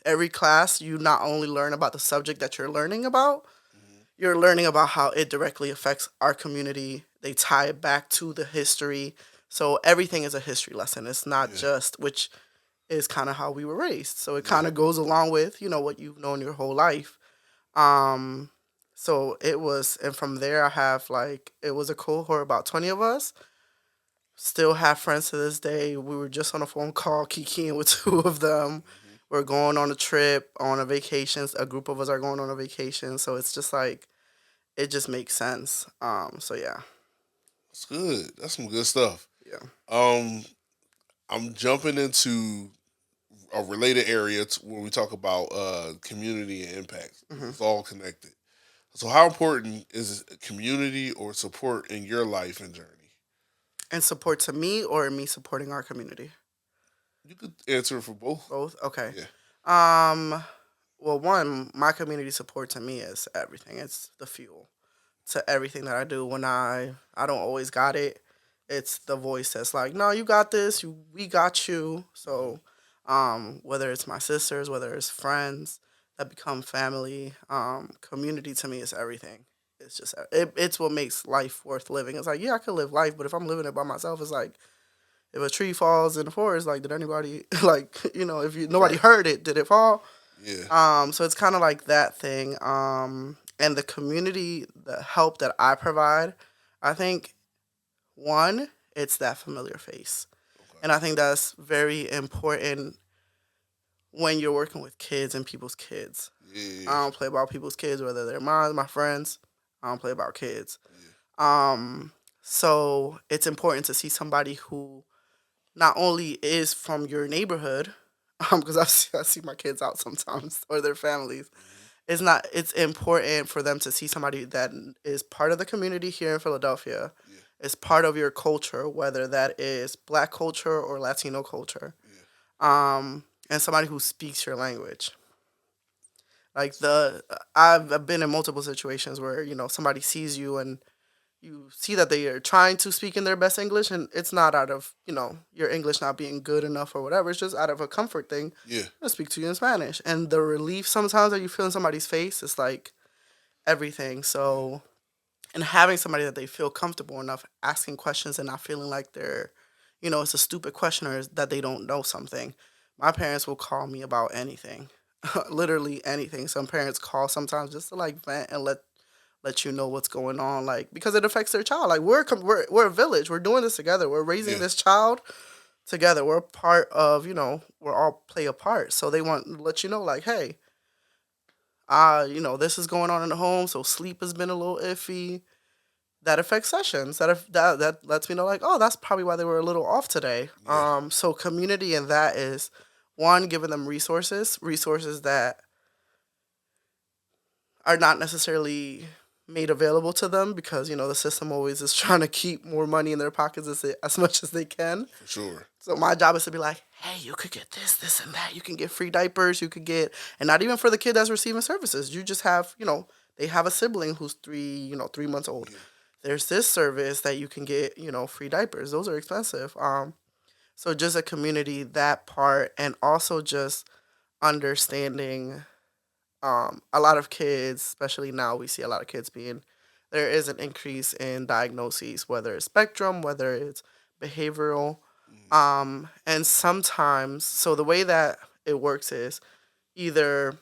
Every class you not only learn about the subject that you're learning about, you're learning about how it directly affects our community. They tie it back to the history. So everything is a history lesson. It's not yeah, just, which is kind of how we were raised. So it yeah. kind of goes along with, what you've known your whole life. Um, so it was, and from there I have like, it was a cohort, about 20 of us. Still have friends to this day. We were just on a phone call, kikiing with two of them. Hmm. We're going on a trip, on a vacation. A group of us are going on a vacation. So it's just like, it just makes sense. So yeah, That's good. That's some good stuff. yeah. Um, I'm jumping into a related area to when we talk about community and impact. Hmm. It's all connected. So, how important is community or support in your life and journey? And support to me or me supporting our community? You could answer for both. Both. Okay. Yeah, Um. Well, one, my community support to me is everything. It's the fuel to everything that I do. When I don't always got it, it's the voice that's like, no, you got this. We got you. hmm, So, whether it's my sisters, whether it's friends that become family, community to me is everything. It's just it's what makes life worth living. It's like, yeah, I could live life, but if I'm living it by myself, it's like if a tree falls in the forest, like did anybody like if nobody right. heard it, did it fall? Yeah, So it's kind of like that thing. And the community, the help that I provide, I think one, it's that familiar face, okay. and I think that's very important when you're working with kids and people's kids. Yeah, I don't play about people's kids, whether they're mine, my friends. I don't play about kids. yeah, Um, so it's important to see somebody who not only is from your neighborhood, because I see my kids out sometimes or their families. hmm, It's important for them to see somebody that is part of the community here in Philadelphia, yeah, is part of your culture, whether that is Black culture or Latino culture, yeah. and somebody who speaks your language. Like I've been in multiple situations where somebody sees you and you see that they are trying to speak in their best English, and it's not out of your English not being good enough or whatever. It's just out of a comfort thing. Yeah. I speak to you in Spanish, and the relief sometimes that you feel in somebody's face is like everything. Yeah. So, and having somebody that they feel comfortable enough asking questions and not feeling like it's a stupid question or that they don't know something. My parents will call me about anything, literally anything. Some parents call sometimes just to like vent and let you know what's going on, like because it affects their child. Like we're a village. We're doing this together. We're raising Yeah. this child together. We're part of we're all play a part. So they want to let you know, like, hey, this is going on in the home. So sleep has been a little iffy. That affects sessions. That lets me know, like, oh, that's probably why they were a little off today. Yeah. So community and that is one, giving them resources that are not necessarily made available to them because the system always is trying to keep more money in their pockets as much as they can. For sure. So my job is to be like, hey, you could get this and that. You can get free diapers. You could get, and not even for the kid that's receiving services. You just have, they have a sibling who's 3 months old. Yeah. There's this service that you can get, free diapers. Those are expensive. So just a community, that part, and also just understanding a lot of kids, especially now, we see a lot of kids there is an increase in diagnoses, whether it's spectrum, whether it's behavioral. Mm. And sometimes, so the way that it works is either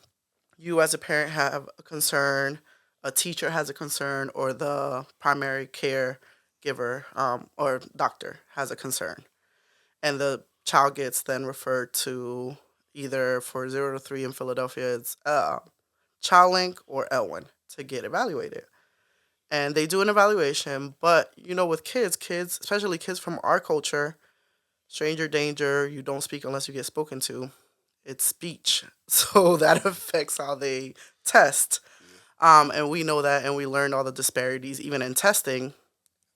you as a parent have a concern, a teacher has a concern, or the primary care giver or doctor has a concern. And the child gets then referred to either for 0 to 3 in Philadelphia, it's ChildLink or Elwyn. to get evaluated. And they do an evaluation, but with kids, especially kids from our culture, stranger danger, you don't speak unless you get spoken to. It's speech. So that affects how they test. Yeah. And we know that, and we learned all the disparities, even in testing.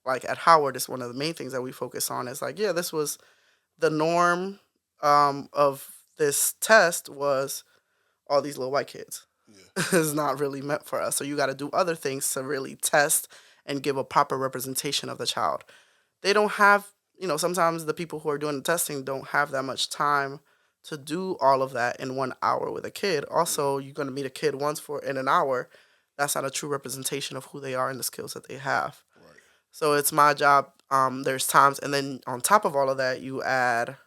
Like at Howard, it's one of the main things that we focus on. Is like, yeah, this was the norm of this test was all these little white kids. Yeah. Is not really meant for us. So you got to do other things to really test and give a proper representation of the child. They don't have, sometimes the people who are doing the testing don't have that much time to do all of that in 1 hour with a kid. Also, you're going to meet a kid once for in an hour. That's not a true representation of who they are and the skills that they have. Right. So it's my job. There's times, and then on top of all of that, you add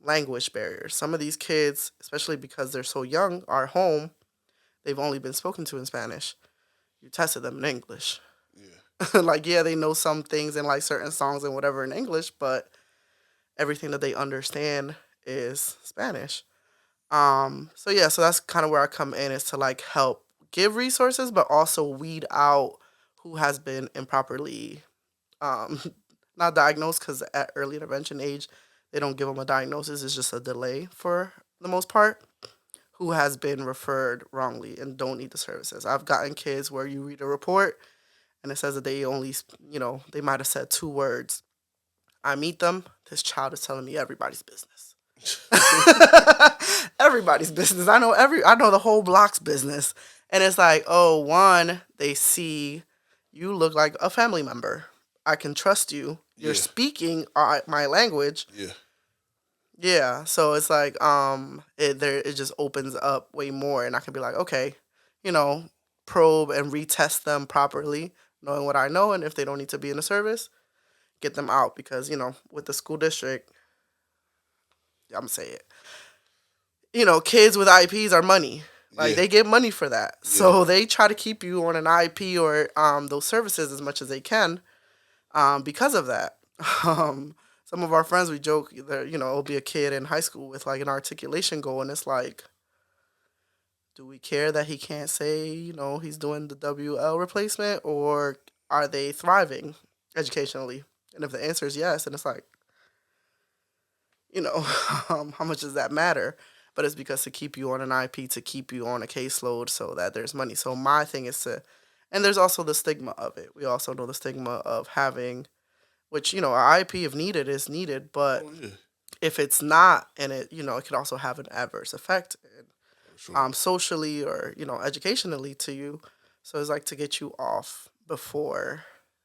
language barriers. Some of these kids, especially because they're so young, are home. They've only been spoken to in Spanish. You tested them in English. Yeah. Like, yeah, they know some things and like certain songs and whatever in English, but everything that they understand is Spanish. So yeah, so that's kind of where I come in, is to like help give resources, but also weed out who has been improperly um, not diagnosed, because at early intervention age, they don't give them a diagnosis. It's just a delay for the most part. Who has been referred wrongly and don't need the services. I've gotten kids where you read a report and it says that they only, they might have said 2 words. I meet them. This child is telling me everybody's business. Everybody's business. I know the whole block's business. And it's like, oh, one, they see you look like a family member. I can trust you. You're Yeah. speaking my language. Yeah. Yeah, so it's like it just opens up way more, and I can be like, okay, probe and retest them properly, knowing what I know, and if they don't need to be in the service, get them out, because with the school district, I'm gonna say it, kids with IEPs are money. Like, Yeah. they get money for that, Yeah. so they try to keep you on an IEP or those services as much as they can, because of that. Some of our friends, we joke that, it'll be a kid in high school with like an articulation goal, and it's like, do we care that he can't say, he's doing the WL replacement, or are they thriving educationally? And if the answer is yes, then it's like, how much does that matter? But it's because to keep you on an IP, to keep you on a caseload so that there's money. So my thing is and there's also the stigma of it. We also know the stigma of having, which, an IEP, if needed, is needed, but Oh yeah. if it's not, and it could also have an adverse effect, Sure. socially or educationally to you. So it's like to get you off before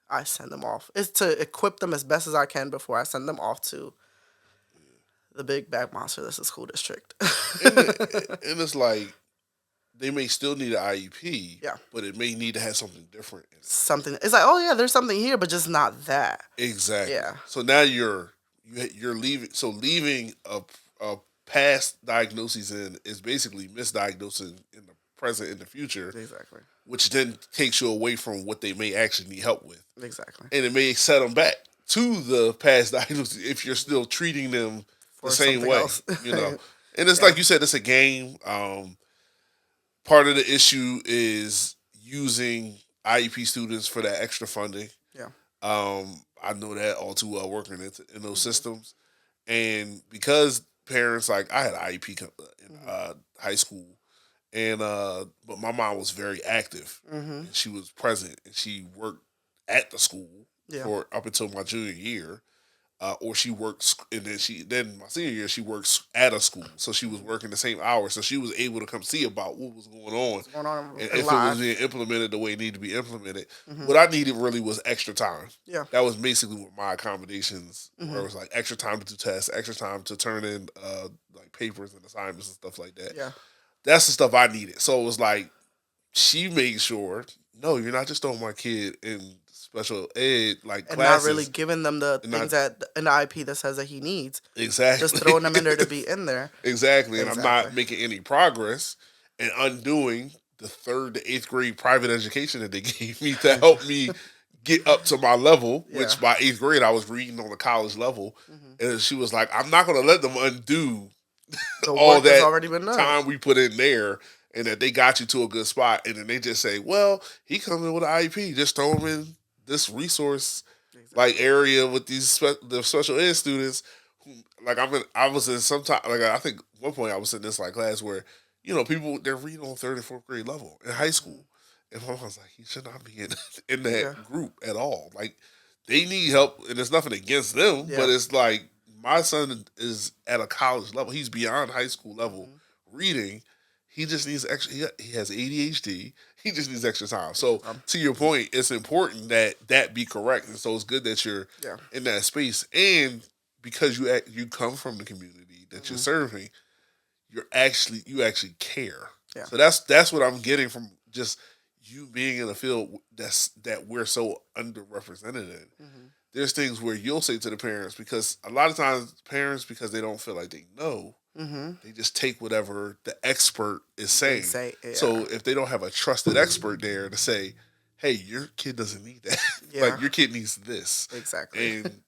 I send them off. It's to equip them as best as I can before I send them off to the big bad monster that's the school district. And it's like they may still need an IEP, Yeah. but it may need to have something different in it. Something, it's like, oh yeah, there's something here, but just not that. Exactly. Yeah. So now you're leaving. So leaving a past diagnosis in is basically misdiagnosing in the present and the future, Exactly. which then takes you away from what they may actually need help with, Exactly. and it may set them back to the past diagnosis if you're still treating them For the same something way. else. And it's Yeah. like you said, it's a game. Part of the issue is using IEP students for that extra funding. Yeah. I know that all too well working in those systems, and because parents, like, I had an IEP in high school, and but my mom was very active, Mm-hmm. and she was present, and she worked at the school Yeah. for up until my junior year. Or she works, and then my senior year she works at a school, so she was working the same hours, so she was able to come see about what was going on, What's going on and in if it live? was being implemented the way it needed to be implemented. Mhm. What I needed really was extra time. Yeah. That was basically what my accommodations, Mhm. where it was like extra time to do tests, extra time to turn in like papers and assignments and stuff like that. Yeah. That's the stuff I needed. So it was like she made sure, no, you're not just throwing my kid in special ed like And classes. not really giving them the And things not- that an IP that says that he needs. Exactly. Just throwing them in there to be in there. Exactly. And I'm not Exactly. making any progress and undoing the 3rd to 8th grade private education that they gave me to help me get up to my level, Yeah. which by 8th grade I was reading on the college level. Mhm. And she was like, I'm not going to let them undo The all work that's that already been done. time we put in there and that they got you to a good spot, and then they just say, well, he comes in with an IEP, just throw him in this resource like Exactly. area with the special ed students. Who, like I was in some time, like I think one point I was in this like class where people they're reading on third and fourth grade level in high school, and I was like, he should not be in Yeah. that group at all. Like they need help, and there's nothing against them, but Yeah. it's like my son is at a college level. He's beyond high school level Hmm. reading. He just needs extra. He has ADHD. He just needs extra time. So Um, to your point, it's important that that be correct, and so it's good that you're yeah. in that space, and because you come from the community that you're Hmm. serving, you actually care. Yeah. So that's what I'm getting from just you being in a field that we're so underrepresented in. Hmm. There's things where you'll say to the parents, because a lot of times parents, because they don't feel like they know, Hmm. they just take whatever the expert is They saying. say, yeah. So if they don't have a trusted expert there to say, hey, your kid doesn't need that. Yeah. Like your kid needs this. Exactly. And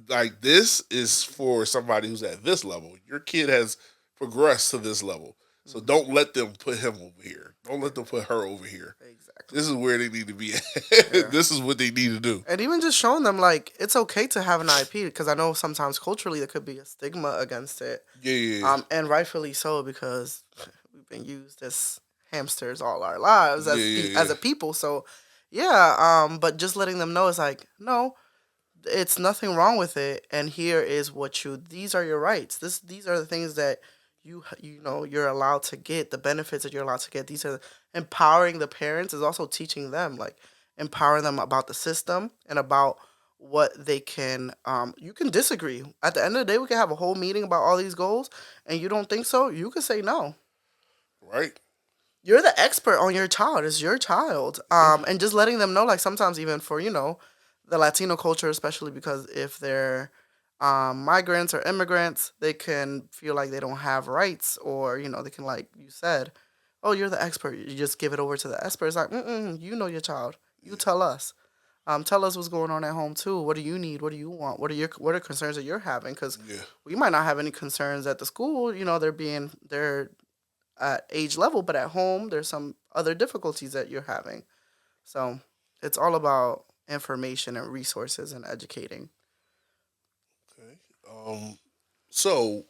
like this is for somebody who's at this level. Your kid has progressed to this level. So Hmm. don't let them put him over here. Don't let them put her over here. Exactly. This is where they need to be at. Yeah. This is what they need to do. And even just showing them like it's okay to have an IP because I know sometimes culturally there could be a stigma against it. Yeah, yeah, And rightfully so because we've been used as hamsters all our lives yeah, as yeah, as yeah. a people. So yeah, but just letting them know is like no, it's nothing wrong with it. And here is what you these are your rights. These are the things that you're allowed to get the benefits that you're allowed to get. These are empowering the parents is also teaching them like empowering them about the system and about what they can you can disagree at the end of the day we can have a whole meeting about all these goals and you don't think so you can say no Right? you're the expert on your child it's your child Yeah. and just letting them know like sometimes even for the Latino culture especially because if they're migrants or immigrants they can feel like they don't have rights or they can like you said oh you're the expert you just give it over to the expert it's like you know your child you tell us tell us what's going on at home too what do you need what do you want what are concerns that you're having because Yeah. we might not have any concerns at the school they're at age level, but at home there's some other difficulties that you're having. So it's all about information and resources and educating. Okay. So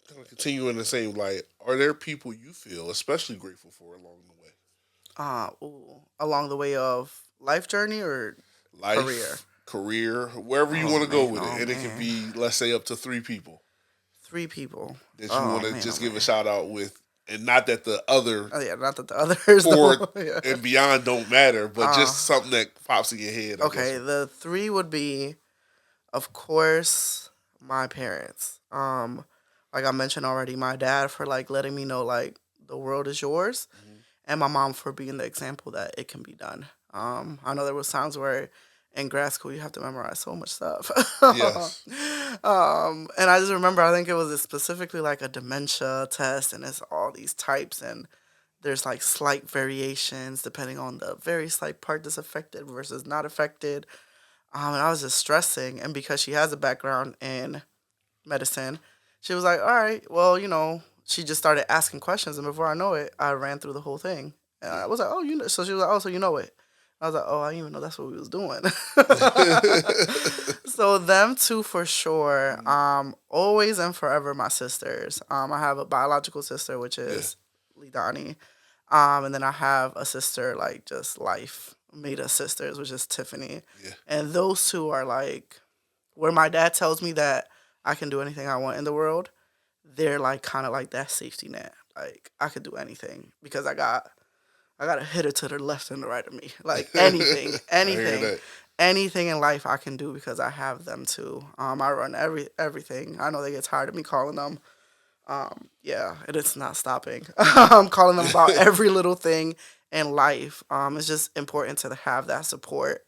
kind of continue in the same light. Are there people you feel especially grateful for along the way? Along the way of life journey or career. Life, career, wherever you want to go with it, Oh and it could man, be, let's say, up to three people three people. that you Oh want to man, oh just give a man. shout out with, and not that the other Oh yeah, not that the others four don't. Yeah. and beyond don't matter, but Uh, just something that pops in your head, I guess. okay, the three would be, of course, my parents. Like I mentioned already, my dad for like letting me know like the world is yours Mhm. and my mom for being the example that it can be done. I know there was times where in grad school you have to memorize so much stuff. Yes. And I just remember I think it was specifically like a dementia test, and it's all these types, and there's like slight variations depending on the very slight part that's affected versus not affected. And I was just stressing, and because she has a background in medicine, she was like, "All right, well, she just started asking questions, and before I know it, I ran through the whole thing. And I Yeah. was like, "Oh, you know," so she was like, "Oh, so you know it." I was like, "Oh, I didn't even know that's what we was doing." So them two for sure. Mhm. Always and forever my sisters. I have a biological sister which Yeah. is Lidani. And then I have a sister like just life made us sisters, which is Tiffany. Yeah. And those two are like where my dad tells me that I can do anything I want in the world. They're like kind of like that safety net. Like I could do anything because I got a hitter to the left and the right of me. Like anything, I hear anything, that. anything in life I can do because I have them too. I run everything. I know they get tired of me calling them. Yeah, and it's not stopping. I'm calling them about every little thing in life. It's just important to have that support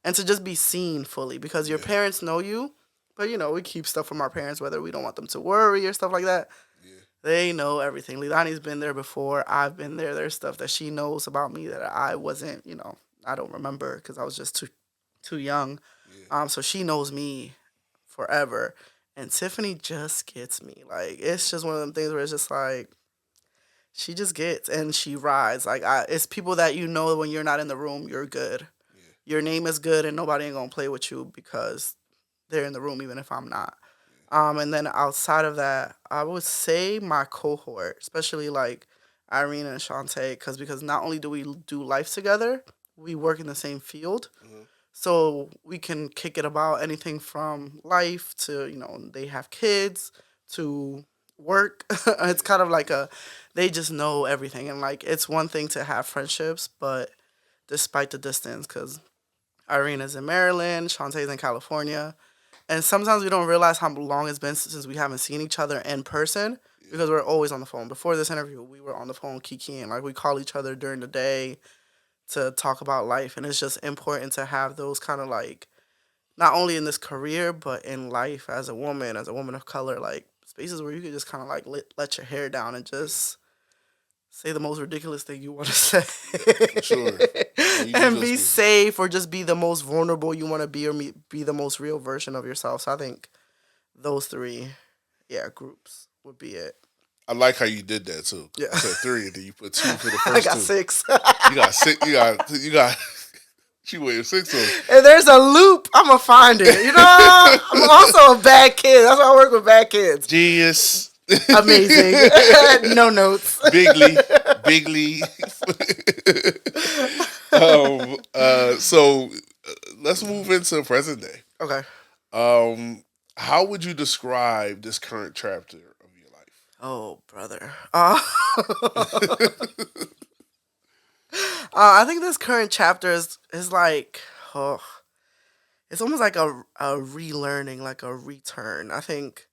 and to just be seen fully because your Yeah. parents know you, but we keep stuff from our parents whether we don't want them to worry or stuff like that. Yeah. They know everything. Lilani's been there before. I've been there. There's stuff that she knows about me that I wasn't, I don't remember because I was just too young. Yeah. So she knows me forever. And Tiffany just gets me. Like it's just one of them things where it's just like she just gets and she rides. Like it's people that you know when you're not in the room, you're good. Yeah. Your name is good, and nobody ain't gonna play with you because they're in the room, even if I'm not. And then outside of that, I would say my cohort, especially like Irene and Shantae, because not only do we do life together, we work in the same field. Mm-hmm. So we can kick it about anything from life to, they have kids to work. It's Yeah. kind of like Yeah. they just know everything. And like, it's one thing to have friendships, but despite the distance, because Irene is in Maryland, Shantae's in California. And sometimes we don't realize how long it's been since we haven't seen each other in person Yeah. because we're always on the phone. Before this interview, we were on the phone kikiing. Like we call each other during the day to talk about life. And it's just important to have those kind of like, not only in this career, but in life as a woman of color, like spaces where you can just kind of like let your hair down and just say the most ridiculous thing you want to say For sure. Yeah, you can and be just be. safe or just be the most vulnerable you want to be or be the most real version of yourself. So I think those three, yeah, groups would be it. I like how you did that too. Yeah. I said three, and then you put two for the I first got two. six. You got six. You got. She waited 6 of them. If there's a loop, I'm gonna find it. I'm also a bad kid. That's why I work with bad kids. Genius. Amazing. No notes. Bigly. Bigly. So let's move into present day. Okay. How would you describe this current chapter of your Oh, brother. I think this current chapter is like, oh, it's almost like a relearning, like a return. I think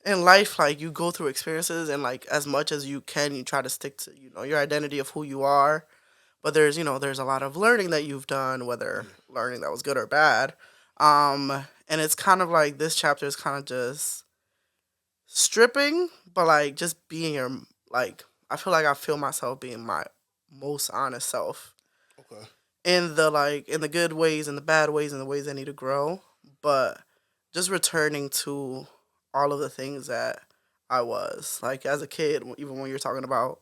in life, like you go through experiences and like as much as you can, you try to stick to, your identity of who you are. But there's a lot of learning that you've done, whether life? learning that was good or bad. And it's kind of like this chapter is kind of just stripping, but like just being your, like, I feel like I feel myself being my most honest self Okay. in the good ways and the bad ways and the ways I need to grow, but just returning to all of the things that I was like as a kid. Even when you're talking about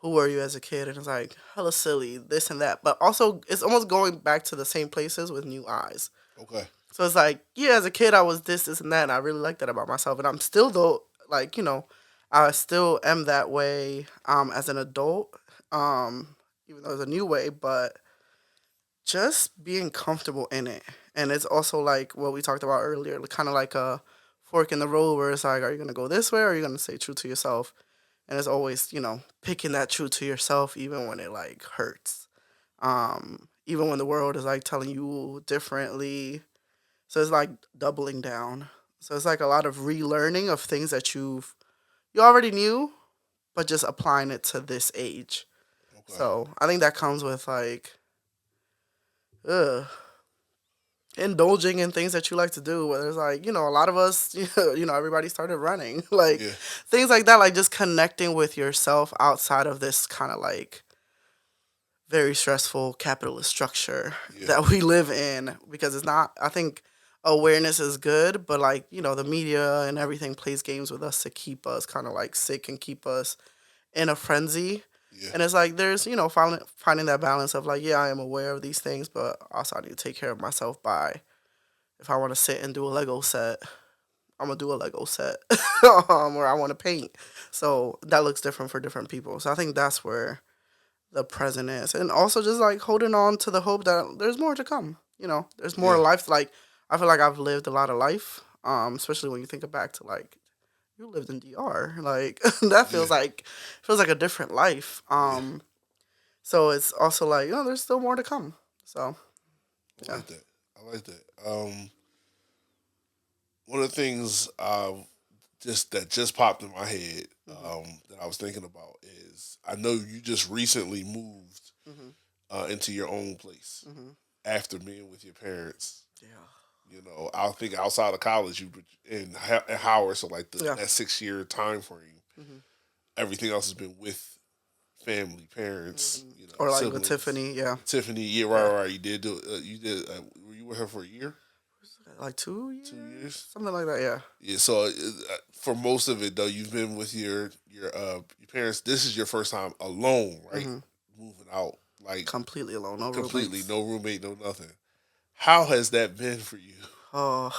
who were you as a kid, and it's like hella silly, this and that, but also it's almost going back to the same places with new eyes. Okay. So it's like, yeah, as a kid I was this and that, and I really like that about myself, and I'm still though, like, I still am that way as an adult, even though it's a new way, but just being comfortable in it. And it's also like what we talked about earlier, kind of like a fork in the road where it's like, are you going to go this way or are you going to stay true to yourself? And it's always, picking that true to yourself even when it like hurts. Even when the world is like telling you differently. So it's like doubling down. So it's like a lot of relearning of things that you already knew, but just applying it to this age. Okay. So I think that comes with like, ugh, indulging in things that you like to do. Whether it's like, a lot of us, everybody started running, like Yeah. things like that, like just connecting with yourself outside of this kind of like very stressful capitalist structure Yeah. that we live in. Because it's not, I think awareness is good, but like, the media and everything plays games with us to keep us kind of like sick and keep us in a frenzy. Yeah. And it's like there's, finding that balance of like, yeah, I am aware of these things, but also I need to take care of myself by, if I want to sit and do a Lego set, I'm gonna do a Lego set, or I want to paint. So that looks different for different people. So I think that's where the present is, and also just like holding on to the hope that there's more to come. There's more Yeah. life. Like I feel like I've lived a lot of life, especially when you think back to like you lived in DR, like that Yeah. feels like a different life. Yeah. So it's also like, there's still more to come. So I yeah. like that. I like that. One of the things just popped in my head Hmm. that I was thinking about is I know you just recently moved Hmm. into your own place Hmm. after being with your parents. Yeah. I think outside of college, you in Howard, so like Yeah. that 6 year time frame, Hmm. everything else has been with family, parents, Hmm. Or like with siblings. Tiffany. Yeah. Tiffany, yeah, right, Yeah. right. You did do, you did. Were you with her for a year? like 2 years, 2 years. something like that. Yeah, Yeah. So for most of it though, you've been with your parents. This is your first time alone, right? hmm Moving out, like completely alone, no completely, roommates. no roommate, no nothing. How has that been for you? Oh,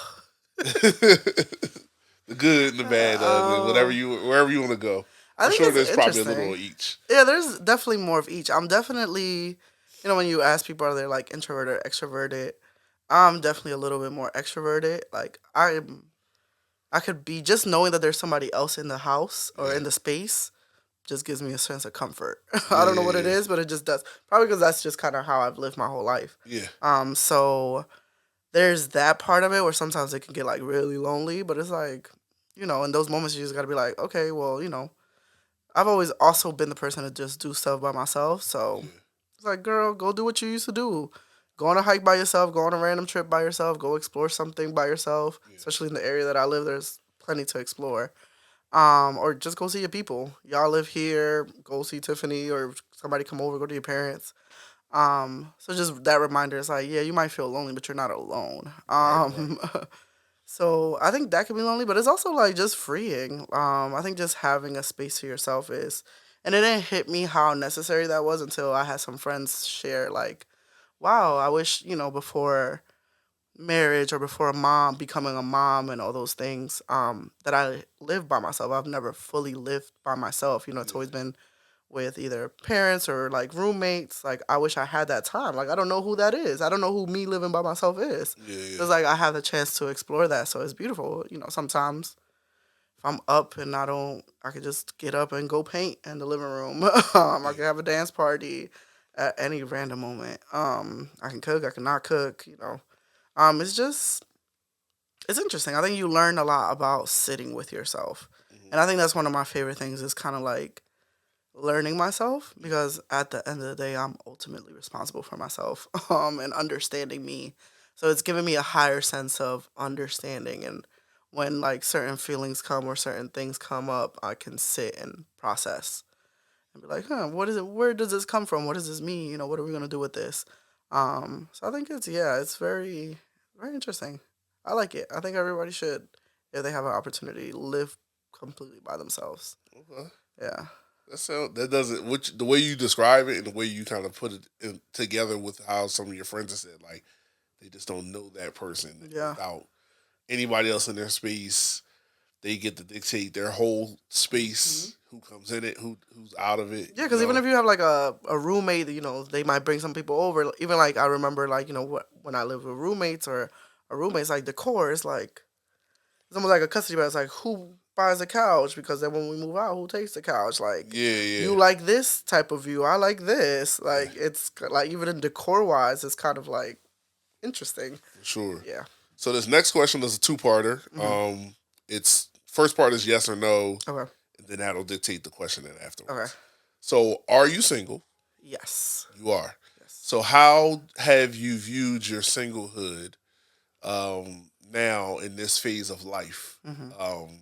The good and the bad, the ugly, whatever um, you wherever you want to go. I I'm think sure it's there's probably a little interesting. of each. Yeah, there's definitely more of each. I'm definitely, when you ask people are they like introverted or extroverted, I'm definitely a little bit more extroverted. Like I could be just knowing that there's somebody else in the house or Yeah, in the space just gives me a sense of comfort. I don't know what it yeah, is, but it just does. Probably because that's just kind of how I've lived my whole life. yeah, So there's that part of it where sometimes it can get like really lonely, but it's like, in those moments you just gotta be like, okay, well, I've always also been the person to just do stuff by myself. So yeah, it's like, girl, go do what you used to do. Go on a hike by yourself, go on a random trip by yourself, go explore something by yourself. yeah, Especially in the area that I live, there's plenty to explore. Or just go see your people. Y'all live here, go see Tiffany or somebody come over, go to your parents. So just that reminder is like, yeah, you might feel lonely, but you're not alone. right, right, So I think that can be lonely, but it's also like just freeing. I think just having a space to yourself is, and it didn't hit me how necessary that was until I had some friends share like, wow, I wish before marriage or before becoming a mom and all those things, that I lived by myself. I've never fully lived by myself. It's yeah, always been with either parents or like roommates. Like I wish I had that time. Like I don't know who that is. I don't know who me living by myself is. yeah, So yeah, it's like I have the chance to explore that. So it's beautiful. Sometimes if I'm up and I could just get up and go paint in the living room. I yeah, could have a dance party at any random moment. I can cook. I can not cook. It's just it's interesting. I think you learn a lot about sitting with yourself, mhm, and I think that's one of my favorite things. Is kind of like learning myself yeah, because at the end of the day, I'm ultimately responsible for myself, and understanding me. So it's given me a higher sense of understanding, and when like certain feelings come or certain things come up, I can sit and process and be like, huh, what is it? Where does this come from? What does this mean? What are we gonna do with this? So I think it's very, very interesting. I like it. I think everybody should, if they have an opportunity, live completely by themselves. okay. Yeah. That doesn't which the way you describe it and the way you kind of put it together with how some of your friends have said like they just don't know that person Yeah. without anybody else in their space. They get to dictate their whole hmm space, who comes in it, who's out of it. Yeah, because even if you have like a roommate, they might bring some people over. Even like I remember, like when I lived with roommates or a roommate's like decor, it's almost like a custody battle. It's like who buys the couch because then when we move out, who takes the couch? Like Yeah, you yeah, like this type of view, I like this. yeah, Like it's like even in decor wise, it's kind of like interesting. for sure. Yeah. So this next question is a two-parter. hmm It's first part is yes or no, Okay. and then that'll dictate the question then Okay. afterwards. So, are you single? Yes. You are. Yes. So, how have you viewed your singlehood now in this phase of life? hmm Um,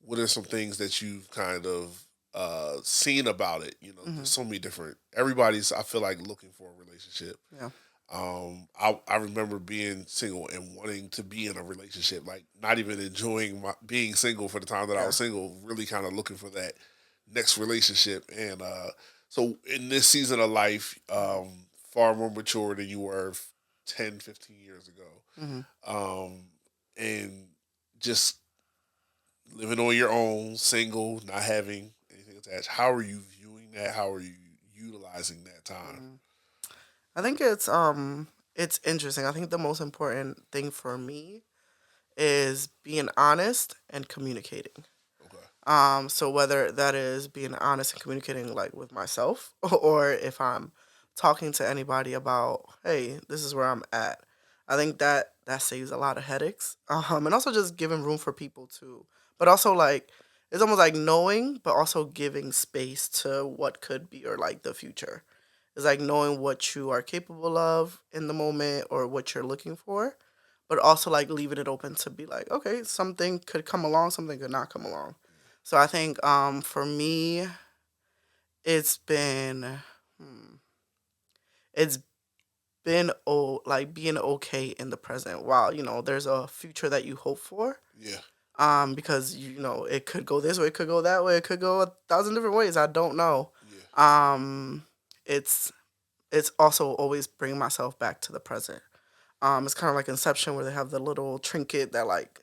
what are some things that you've kind of seen about it? hmm There's so many different. Everybody's, I feel like, looking for a relationship. Yeah. I remember being single and wanting to be in a relationship, like not even enjoying being single for the time that I Yeah. was single, really kind of looking for that next relationship. And so in this season of life, hmm far more mature than you were 10, 15 years ago. hmm Um, and just living on your own, single, not having anything attached. How are you viewing that? How are you utilizing that time? hmm I think it's interesting. I think the most important thing for me is being honest and communicating. Okay. So whether that is being honest and communicating like with myself or if I'm talking to anybody about, hey, this is where I'm at. I think that saves a lot of headaches. And also just giving room for people to, but also like it's almost like knowing, but also giving space to what could be or like the future. It's like knowing what you are capable of in the moment or what you're looking for, but also like leaving it open to be like, okay, something could come along, something could not come along. So I think for me, it's been hmm, it's being okay in the present while there's a future that you hope for. Yeah. Because it could go this way, it could go that way, it could go 1,000 different ways. I don't know. Yeah. Um, it's it's also always bringing myself back to the present. It's kind of like Inception, where they have the little trinket that like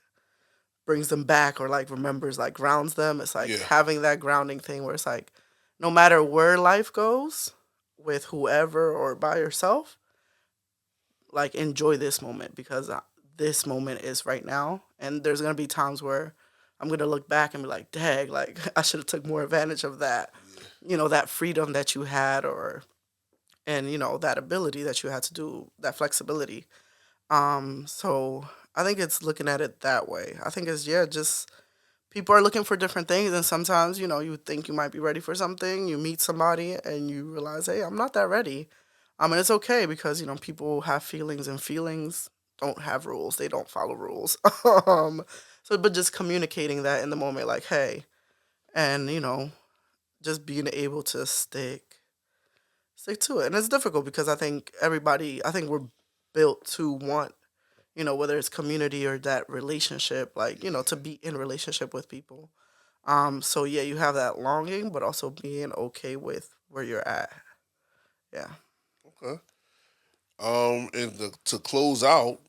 brings them back or like remembers, like grounds them. It's like Yeah. having that grounding thing where it's like no matter where life goes, with whoever or by yourself, like enjoy this moment, because this moment is right now, and there's gonna be times where I'm gonna look back and be like, "Dang, like I should have took more advantage of that." Yeah. That freedom that you had, or and that ability that you had to do that flexibility. So I think it's looking at it that way. I think it's, yeah, just people are looking for different things, and sometimes you think you might be ready for something, you meet somebody and you realize, hey, I'm not that ready. And it's okay, because people have feelings, and feelings don't have rules, they don't follow rules. So but just communicating that in the moment, like, hey, and just being able to stick to it. And it's difficult, because I think we're built to want, whether it's community or that relationship, like, to be in relationship with people. So yeah, you have that longing, but also being okay with where you're at. Yeah. Okay. And to close out,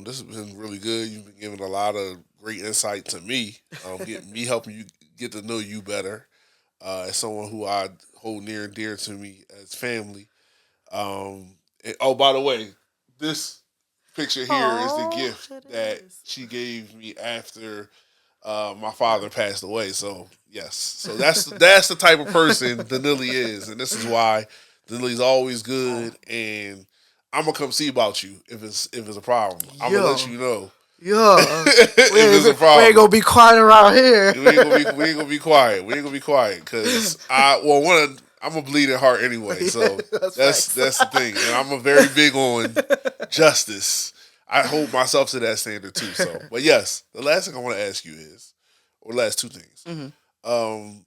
this has been really good. You've been giving a lot of great insight to me. Get me helping you get to know you better. As someone who I hold near and dear to me as family. Oh, by the way, this picture here is the Oh, gift it that is. she gave me after my father passed away. So yes, so that's the type of person Danily is, and this is why Danily's always good. And I'm gonna come see about you if it's a problem. I'm gonna let Yeah. you know Yeah. We if it's a ain't problem. gonna be quiet around here. We ain't gonna be quiet. We ain't gonna be quiet because I'm a bleeding heart anyway. So That's that's facts. that's the thing, and I'm a very big on justice. I hold myself to that standard too. So, but yes, the last thing I want to ask you is, or last two things. Hmm. Um,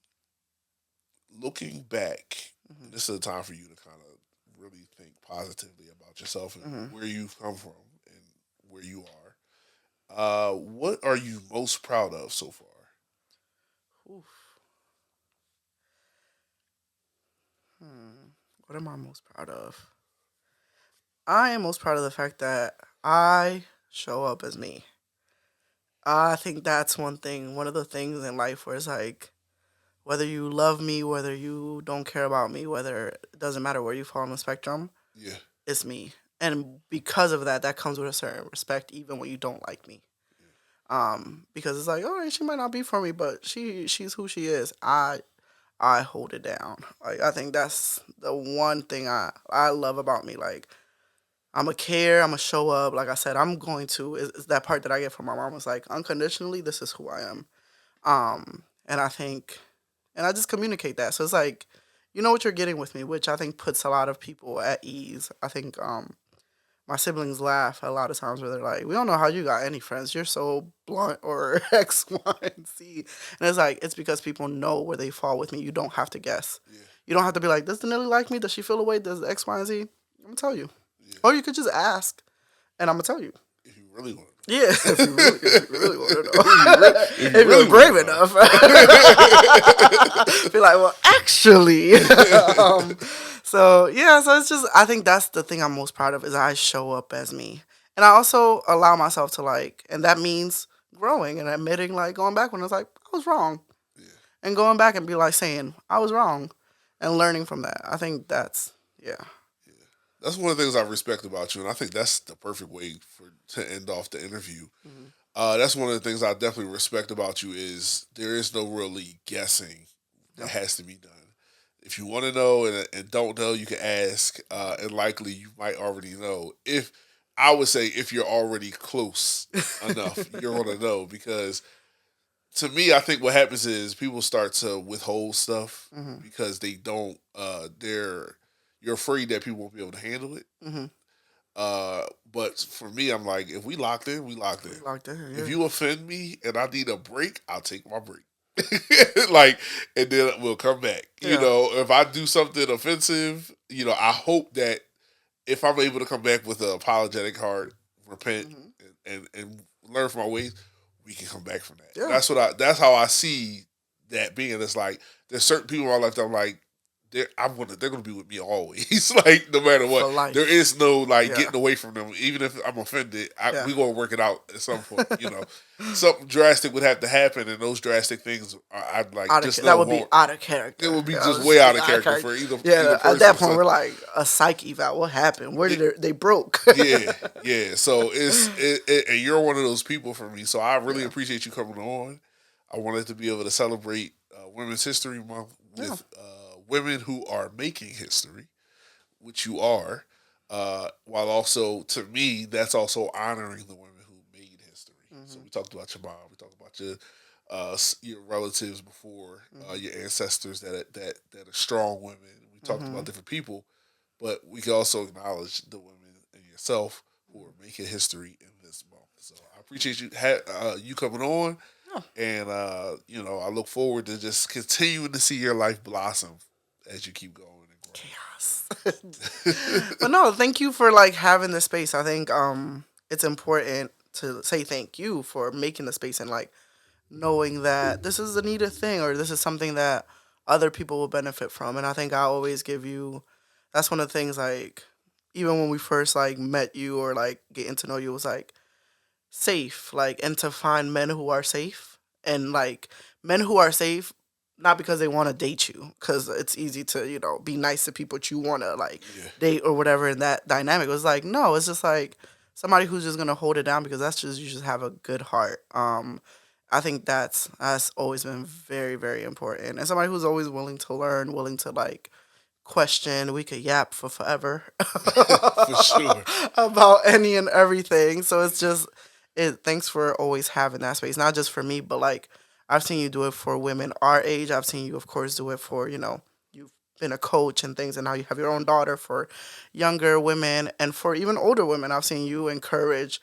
Looking back, Hmm. and this is a time for you to kind of really think positively about yourself and Hmm. where you've come from and where you are. What are you most proud of so far? Oof. Hmm. What am I most proud of? I am most proud of the fact that I show up as me. I think that's one of the things in life where it's like, whether you love me, whether you don't care about me, whether it doesn't matter where you fall on the spectrum, Yeah, it's me. And because of that, that comes with a certain respect, even when you don't like me. Because it's like, all right, she might not be for me, but she's who she is. I hold it down. Like, I think that's the one thing I love about me. Like, I'm a care. I'm a show up. Like I said, I'm going to. Is that part that I get from my mom? Was like, unconditionally, this is who I am. And I think, and I just communicate that. So it's like, you know what you're getting with me, which I think puts a lot of people at ease. I think my siblings laugh a lot of times where they're like, "We don't know how you got any friends. You're so blunt," or X, Y, and Z. And it's like, it's because people know where they fall with me. You don't have to guess. yeah, You don't have to be like, "Does Danily like me? Does she feel away? Does X, Y, and Z?" I'm gonna tell you. yeah. Or you could just ask, and I'm gonna tell you. If you really want to Yeah, if you really want to know, if you if you're really want brave to know. enough, be like, well, actually. um, so yeah, so it's just, I think that's the thing I'm most proud of, is I show up as me, and I also allow myself to, like, and that means growing and admitting, like, going back when I was like, I was wrong, Yeah, and going back and be like saying I was wrong, and learning from that. I think that's, yeah. yeah. That's one of the things I respect about you, and I think that's the perfect way for to end off the interview. Hmm. That's one of the things I definitely respect about you is there is no really guessing that No. has to be done. If you want to know and don't know, you can ask, and likely you might already know. If I would say if you're already close enough, you're gonna know because to me, I think what happens is people start to withhold stuff Hmm. because they don't. You're afraid that people won't be able to handle it. Hmm. But for me, I'm like, if we locked in, we locked in. We locked in, If yeah. you offend me and I need a break, I'll take my break. Like, and then we'll come back. Yeah. If I do something offensive, I hope that if I'm able to come back with an apologetic heart, repent, Hmm. and learn from my ways, we can come back from that. Yeah. That's how I see that being. It's like there's certain people in my life that I'm like, they're gonna be with me always. Like no matter For what, there life. is no like Yeah. getting away from them. Even if I'm offended, Yeah. we gonna work it out at some point. Something drastic would have to happen, and those drastic things, I'd like just That know would be out of character. it would be That just would way out be of character for either Yeah, at person. that point, So, we're like a psych eval. What happened? Where did they broke? yeah, yeah. So and you're one of those people for me. So I really Yeah. appreciate you coming on. I wanted to be able to celebrate Women's History Month Yeah. with women who are making history, which you are, while also to me that's also honoring the women who made history. So Hmm. we talked about your mom, we talked about your relatives before, Hmm. your ancestors that are strong women. We talked Hmm. about different people, but we can also acknowledge the women and yourself who are making history in this month. So I appreciate you coming on, Yeah. and I look forward to just continuing to see your life blossom as you keep going and Chaos. growing. But no, thank you for like having this space. I think it's important to say thank you for making the space and like knowing that this is a needed thing or this is something that other people will benefit from. And I think I always give you that's one of the things like even when we first like met you or like getting to know you, it was like safe, like, and to find men who are safe and like men who are safe, not because they want to date you, because it's easy to be nice to people that you want to like Yeah. date or whatever. In that dynamic, it was like no, it's just like somebody who's just gonna hold it down because that's just you just have a good heart. I think that's always been very very important, and somebody who's always willing to learn, willing to like question. We could yap for forever For sure. about any and everything. So it's just it. Thanks for always having that space, not just for me, but like I've seen you do it for women our age. I've seen you, of course, do it for you've been a coach and things, and now you have your own daughter for younger women and for even older women. I've seen you encourage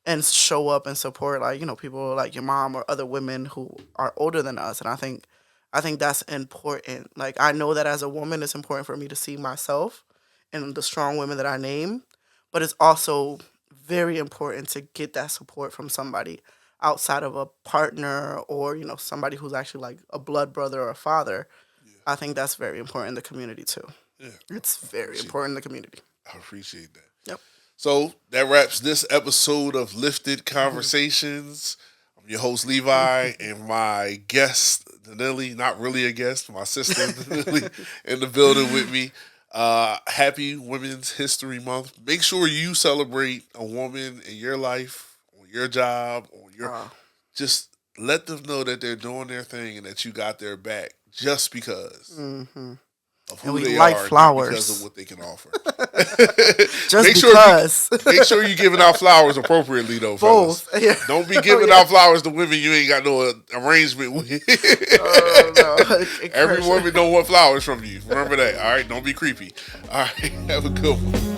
and show up and support like people like your mom or other women who are older than us, and I think that's important. Like I know that as a woman, it's important for me to see myself and the strong women that I name, but it's also very important to get that support from somebody outside of a partner or somebody who's actually like a blood brother or a father. Yeah, I think that's very important in the community too. yeah. It's I very appreciate important in the community. that. I appreciate that. Yep. So that wraps this episode of Lifted Conversations. I'm your host Levi, and my guest Danily, not really a guest, my sister Danily, in the building with me. Happy Women's History Month. Make sure you celebrate a woman in your life, on your job, on your Uh, just let them know that they're doing their thing and that you got their back just because hmm of And who we they like are, not because of flowers. what they can offer. Just make sure because. make sure you're giving out flowers appropriately, though, fellas. Both. Yeah. Don't be Oh, giving yeah. out flowers to women you ain't got no arrangement with. Oh, no. Every Encourage- woman don't want flowers from you. Remember that. All right, don't be creepy. All right, have a good one.